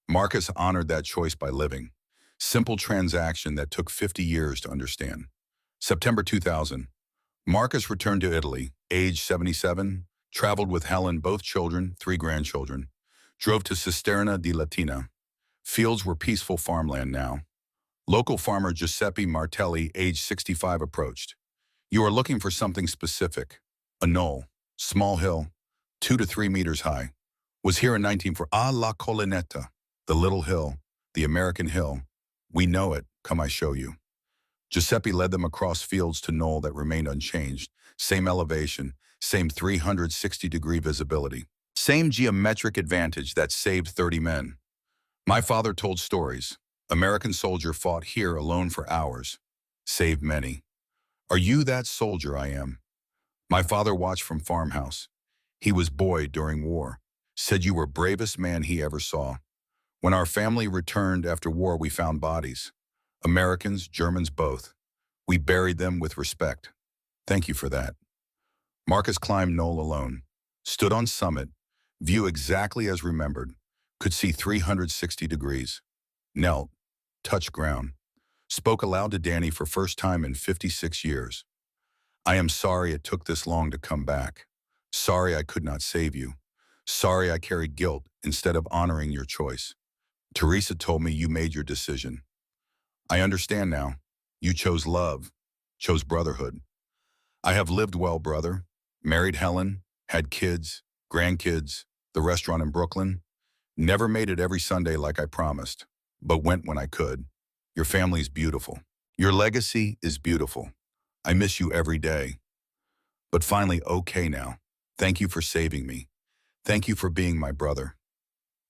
Marcus honored that choice by living. Simple transaction that took 50 years to understand. September 2000. Marcus returned to Italy, age 77, traveled with Helen, both children, 3 grandchildren, drove to Cisterna di Latina. Fields were peaceful farmland now. Local farmer Giuseppe Martelli, age 65, approached. You are looking for something specific. A knoll, small hill, 2 to 3 meters high. Was here in 1940. Ah, La Collinetta, the little hill, the American hill. We know it, come I show you. Giuseppe led them across fields to knoll that remained unchanged. Same elevation, same 360-degree visibility. Same geometric advantage that saved 30 men. My father told stories. American soldier fought here alone for hours. Saved many. Are you that soldier I am? My father watched from farmhouse. He was boy during war. Said you were bravest man he ever saw. When our family returned after war, we found bodies. Americans, Germans, both. We buried them with respect. Thank you for that. Marcus climbed knoll alone. Stood on summit. View exactly as remembered. Could see 360 degrees. Knelt. Touched ground. Spoke aloud to Danny for first time in 56 years. I am sorry it took this long to come back. Sorry I could not save you. Sorry I carried guilt instead of honoring your choice. Teresa told me you made your decision. I understand now. You chose love, chose brotherhood. I have lived well, brother. Married Helen, had kids, grandkids, the restaurant in Brooklyn. Never made it every Sunday like I promised, but went when I could. Your family's beautiful. Your legacy is beautiful. I miss you every day. But finally okay now. Thank you for saving me. Thank you for being my brother.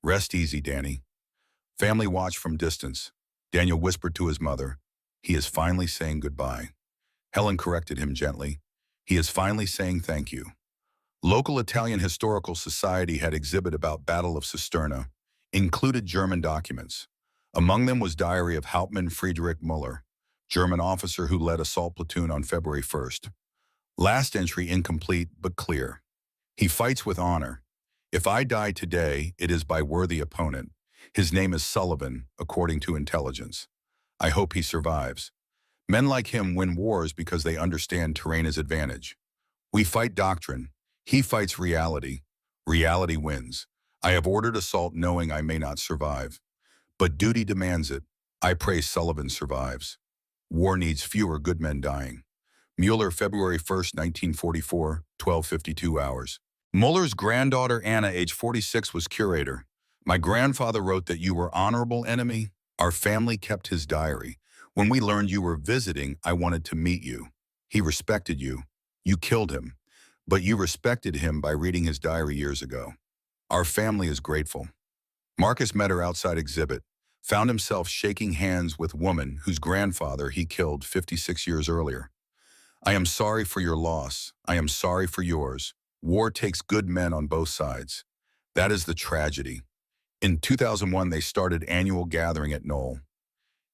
Rest easy, Danny. Family watched from distance. Daniel whispered to his mother, he is finally saying goodbye. Helen corrected him gently. He is finally saying thank you. Local Italian Historical Society had exhibit about Battle of Cisterna, included German documents. Among them was diary of Hauptmann Friedrich Müller, German officer who led assault platoon on February 1st. Last entry incomplete but clear. He fights with honor. If I die today, it is by worthy opponent. His name is Sullivan, according to intelligence. I hope he survives. Men like him win wars because they understand terrain as advantage. We fight doctrine. He fights reality. Reality wins. I have ordered assault knowing I may not survive. But duty demands it. I pray Sullivan survives. War needs fewer good men dying. Mueller, February 1st, 1944, 12:52 hours. Muller's granddaughter Anna, age 46, was curator. My grandfather wrote that you were honorable enemy. Our family kept his diary. When we learned you were visiting, I wanted to meet you. He respected you. You killed him. But you respected him by reading his diary years ago. Our family is grateful. Marcus met her outside exhibit, found himself shaking hands with woman whose grandfather he killed 56 years earlier. I am sorry for your loss. I am sorry for yours. War takes good men on both sides. That is the tragedy. In 2001, they started annual gathering at Knoll.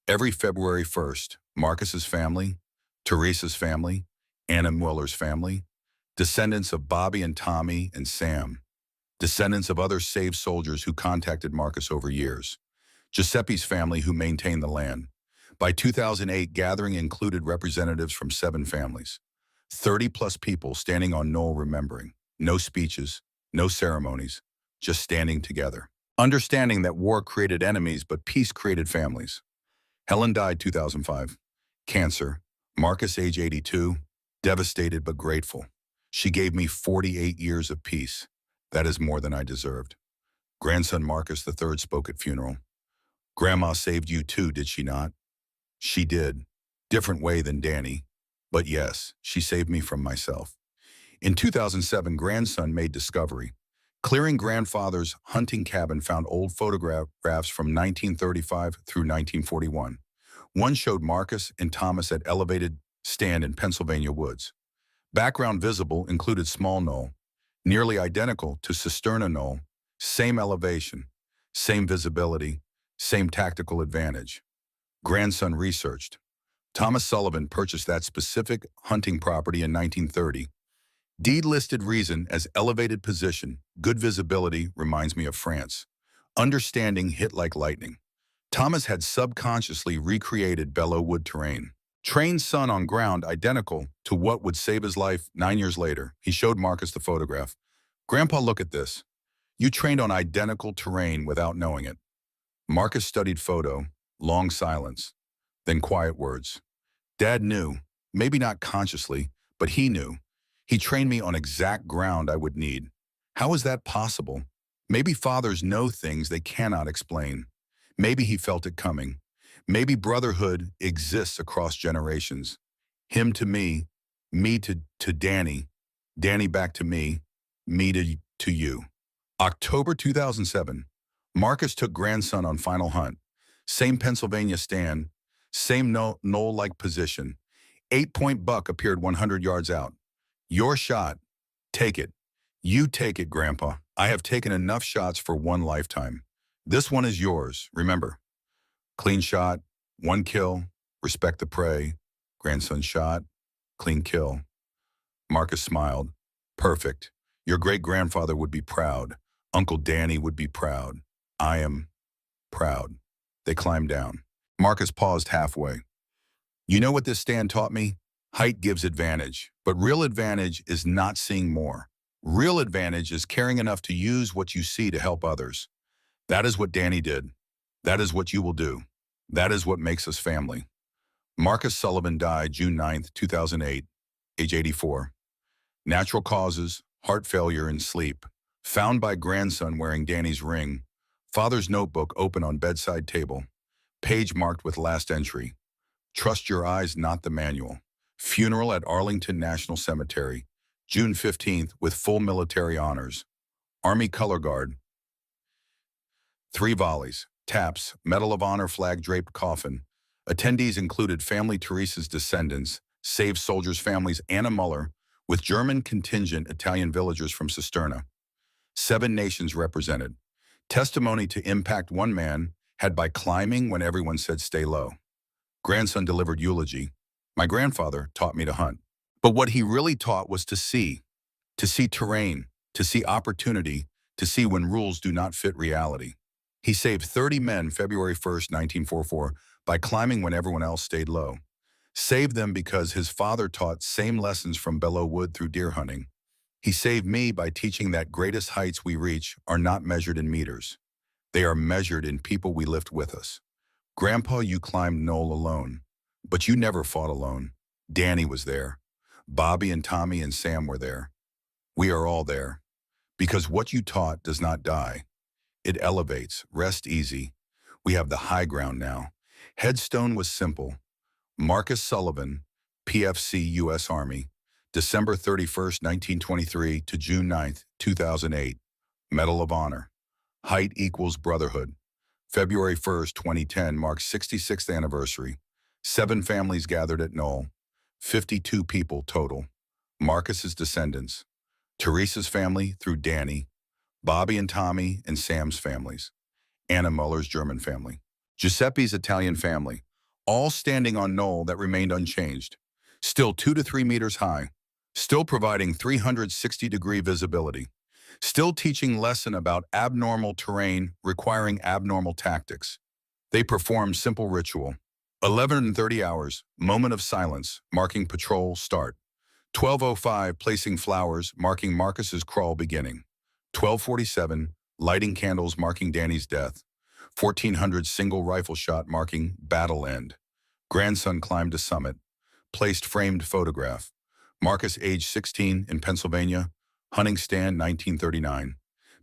Every February 1st, Marcus's family, Teresa's family, Anna Muller's family, descendants of Bobby and Tommy and Sam, descendants of other saved soldiers who contacted Marcus over years, Giuseppe's family who maintained the land. By 2008, gathering included representatives from 7 families, 30+ people standing on Knoll remembering. No speeches, no ceremonies, just standing together. Understanding that war created enemies, but peace created families. Helen died 2005. Cancer. Marcus, age 82. Devastated but grateful. She gave me 48 years of peace. That is more than I deserved. Grandson Marcus III spoke at funeral. Grandma saved you too, did she not? She did. Different way than Danny. But yes, she saved me from myself. In 2007, grandson made discovery. Clearing grandfather's hunting cabin found old photographs from 1935 through 1941. One showed Marcus and Thomas at elevated stand in Pennsylvania woods. Background visible included small knoll, nearly identical to Cisterna knoll, same elevation, same visibility, same tactical advantage. Grandson researched. Thomas Sullivan purchased that specific hunting property in 1930. Deed listed reason as elevated position, good visibility reminds me of France. Understanding hit like lightning. Thomas had subconsciously recreated Belleau Wood terrain. Trained son on ground identical to what would save his life 9 years later. He showed Marcus the photograph. Grandpa, look at this. You trained on identical terrain without knowing it. Marcus studied photo, long silence, then quiet words. Dad knew, maybe not consciously, but he knew. He trained me on exact ground I would need. How is that possible? Maybe fathers know things they cannot explain. Maybe he felt it coming. Maybe brotherhood exists across generations. Him to me to Danny, Danny back to me to you. October 2007, Marcus took grandson on final hunt. Same Pennsylvania stand, same knoll-like position. 8-point buck appeared 100 yards out. Your shot. Take it. You take it, Grandpa. I have taken enough shots for one lifetime. This one is yours, remember. Clean shot, one kill, respect the prey. Grandson shot, clean kill. Marcus smiled. Perfect. Your great-grandfather would be proud. Uncle Danny would be proud. I am proud. They climbed down. Marcus paused halfway. You know what this stand taught me? Height gives advantage, but real advantage is not seeing more. Real advantage is caring enough to use what you see to help others. That is what Danny did. That is what you will do. That is what makes us family. Marcus Sullivan died June 9, 2008, age 84. Natural causes, heart failure and sleep. Found by grandson wearing Danny's ring. Father's notebook open on bedside table. Page marked with last entry. Trust your eyes, not the manual. Funeral at Arlington National Cemetery, June 15th with full military honors. Army Color Guard. 3 volleys, taps, Medal of Honor flag draped coffin. Attendees included family Teresa's descendants, saved soldiers' families Anna Muller, with German contingent Italian villagers from Cisterna. 7 nations represented. Testimony to impact one man had by climbing when everyone said stay low. Grandson delivered eulogy. My grandfather taught me to hunt. But what he really taught was to see terrain, to see opportunity, to see when rules do not fit reality. He saved 30 men February 1st, 1944, by climbing when everyone else stayed low. Saved them because his father taught same lessons from Belleau Wood through deer hunting. He saved me by teaching that greatest heights we reach are not measured in meters. They are measured in people we lift with us. Grandpa, you climbed Knoll alone, but you never fought alone. Danny was there. Bobby and Tommy and Sam were there. We are all there. Because what you taught does not die. It elevates. Rest easy. We have the high ground now. Headstone was simple. Marcus Sullivan, PFC U.S. Army, December 31st, 1923 to June 9th, 2008. Medal of Honor. Height equals brotherhood. February 1st, 2010 marks 66th anniversary. 7 families gathered at Knoll. 52 people total. Marcus's descendants. Teresa's family through Danny. Bobby and Tommy and Sam's families. Anna Muller's German family. Giuseppe's Italian family. All standing on Knoll that remained unchanged. Still 2 to 3 meters high. Still providing 360-degree visibility. Still teaching lesson about abnormal terrain requiring abnormal tactics. They perform simple ritual. 11:30 hours, moment of silence, marking patrol start. 12:05, placing flowers, marking Marcus's crawl beginning. 12:47, lighting candles, marking Danny's death. 1400, single rifle shot, marking battle end. Grandson climbed to summit. Placed framed photograph. Marcus, age 16, in Pennsylvania. Hunting stand, 1939.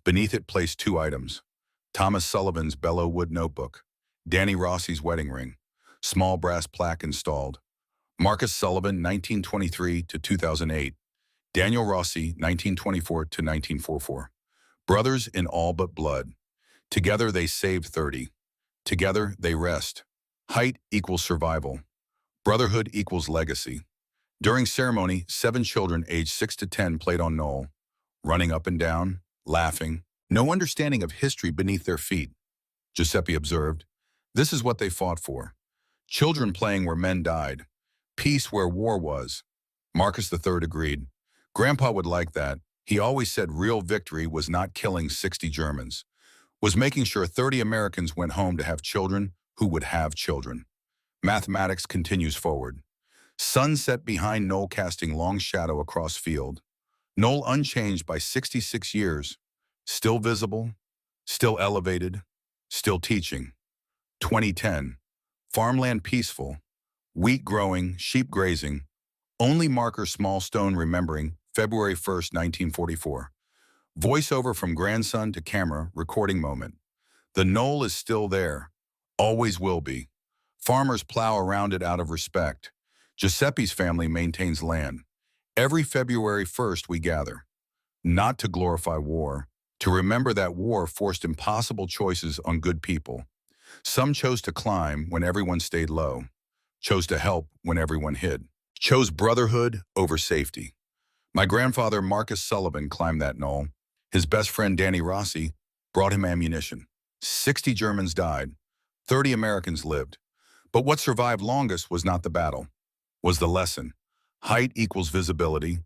Beneath it placed 2 items. Thomas Sullivan's Belleau Wood notebook. Danny Rossi's wedding ring. Small brass plaque installed. Marcus Sullivan, 1923 to 2008. Daniel Rossi, 1924 to 1944. Brothers in all but blood. Together they saved 30. Together they rest. Height equals survival. Brotherhood equals legacy. During ceremony, 7 children aged 6 to 10 played on Knoll, running up and down, laughing, no understanding of history beneath their feet. Giuseppe observed, this is what they fought for. Children playing where men died. Peace where war was. Marcus III agreed. Grandpa would like that. He always said real victory was not killing 60 Germans, was making sure 30 Americans went home to have children who would have children. Mathematics continues forward. Sun set behind Knoll casting long shadow across field. Knoll unchanged by 66 years. Still visible, still elevated, still teaching. 2010. Farmland peaceful. Wheat growing, sheep grazing. Only marker small stone remembering February 1st, 1944. Voiceover from grandson to camera, recording moment. The Knoll is still there. Always will be. Farmers plow around it out of respect. Giuseppe's family maintains land. Every February 1st we gather. Not to glorify war, to remember that war forced impossible choices on good people. Some chose to climb when everyone stayed low, chose to help when everyone hid, chose brotherhood over safety. My grandfather, Marcus Sullivan, climbed that knoll. His best friend, Danny Rossi, brought him ammunition. 60 Germans died. 30 Americans lived. But what survived longest was not the battle, was the lesson. Height equals visibility.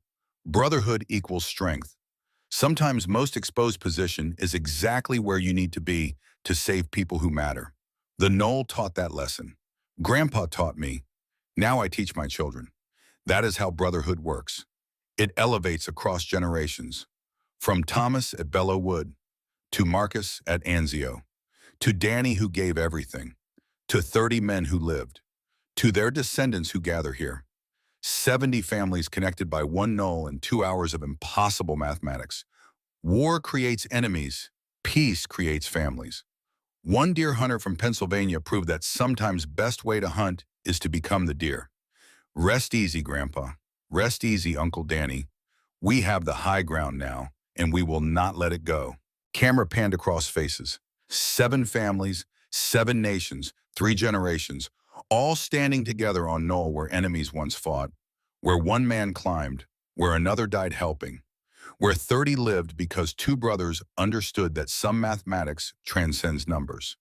Brotherhood equals strength. Sometimes most exposed position is exactly where you need to be to save people who matter. The knoll taught that lesson. Grandpa taught me. Now I teach my children. That is how brotherhood works. It elevates across generations. From Thomas at Bellow Wood, to Marcus at Anzio, to Danny who gave everything, to 30 men who lived, to their descendants who gather here. 70 families connected by one knoll and 2 hours of impossible mathematics. War creates enemies. Peace creates families. One deer hunter from Pennsylvania proved that sometimes best way to hunt is to become the deer. Rest easy, Grandpa. Rest easy, Uncle Danny. We have the high ground now, and we will not let it go. Camera panned across faces. 7 families, 7 nations, 3 generations, all standing together on knoll where enemies once fought, where one man climbed, where another died helping, where 30 lived because 2 brothers understood that some mathematics transcends numbers,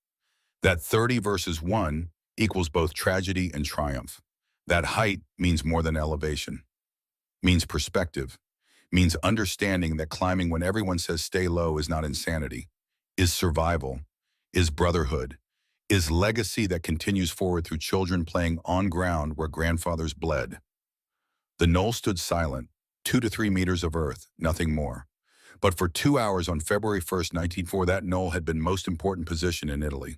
that 30 versus 1 equals both tragedy and triumph, that height means more than elevation, means perspective, means understanding that climbing when everyone says stay low is not insanity, is survival, is brotherhood, is legacy that continues forward through children playing on ground where grandfathers bled. The knoll stood silent, 2 to 3 meters of earth, nothing more. But for 2 hours on February 1st, 1904, that knoll had been most important position in Italy.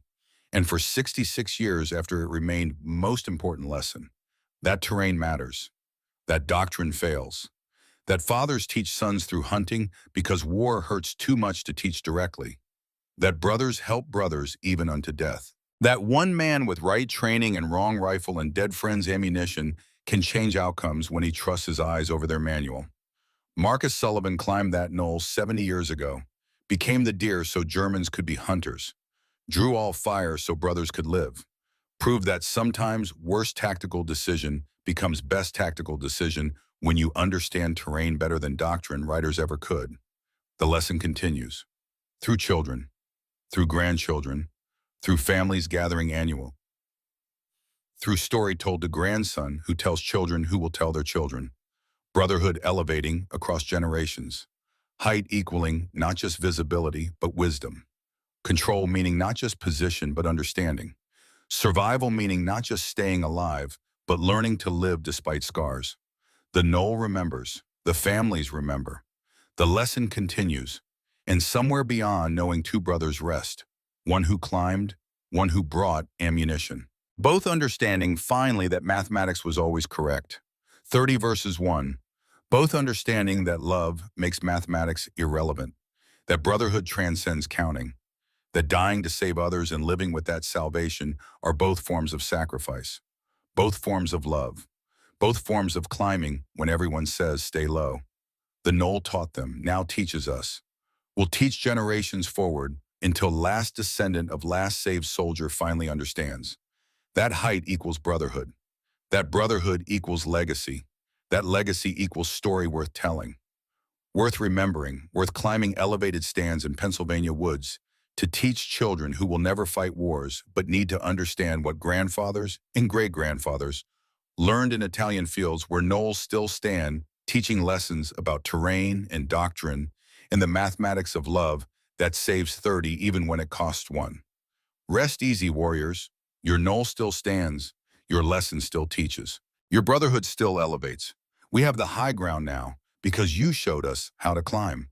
And for 66 years after it remained most important lesson. That terrain matters. That doctrine fails. That fathers teach sons through hunting because war hurts too much to teach directly. That brothers help brothers even unto death. That one man with right training and wrong rifle and dead friends' ammunition can change outcomes when he trusts his eyes over their manual. Marcus Sullivan climbed that knoll 70 years ago, became the deer so Germans could be hunters, drew all fire so brothers could live, proved that sometimes worst tactical decision becomes best tactical decision when you understand terrain better than doctrine writers ever could. The lesson continues. Through children, through grandchildren, through families gathering annual, through story told to grandson who tells children who will tell their children, brotherhood elevating across generations, height equaling not just visibility but wisdom, control meaning not just position but understanding, survival meaning not just staying alive but learning to live despite scars. The knoll remembers, the families remember, the lesson continues, and somewhere beyond knowing 2 brothers rest, one who climbed, one who brought ammunition. Both understanding finally that mathematics was always correct. 30 versus 1. Both understanding that love makes mathematics irrelevant, that brotherhood transcends counting, that dying to save others and living with that salvation are both forms of sacrifice, both forms of love, both forms of climbing when everyone says stay low. The knoll taught them, now teaches us, will teach generations forward until last descendant of last saved soldier finally understands. That height equals brotherhood. That brotherhood equals legacy. That legacy equals story worth telling, worth remembering, worth climbing elevated stands in Pennsylvania woods to teach children who will never fight wars but need to understand what grandfathers and great-grandfathers learned in Italian fields where knolls still stand, teaching lessons about terrain and doctrine and the mathematics of love that saves 30 even when it costs 1. Rest easy, warriors. Your knoll still stands. Your lesson still teaches. Your brotherhood still elevates. We have the high ground now because you showed us how to climb.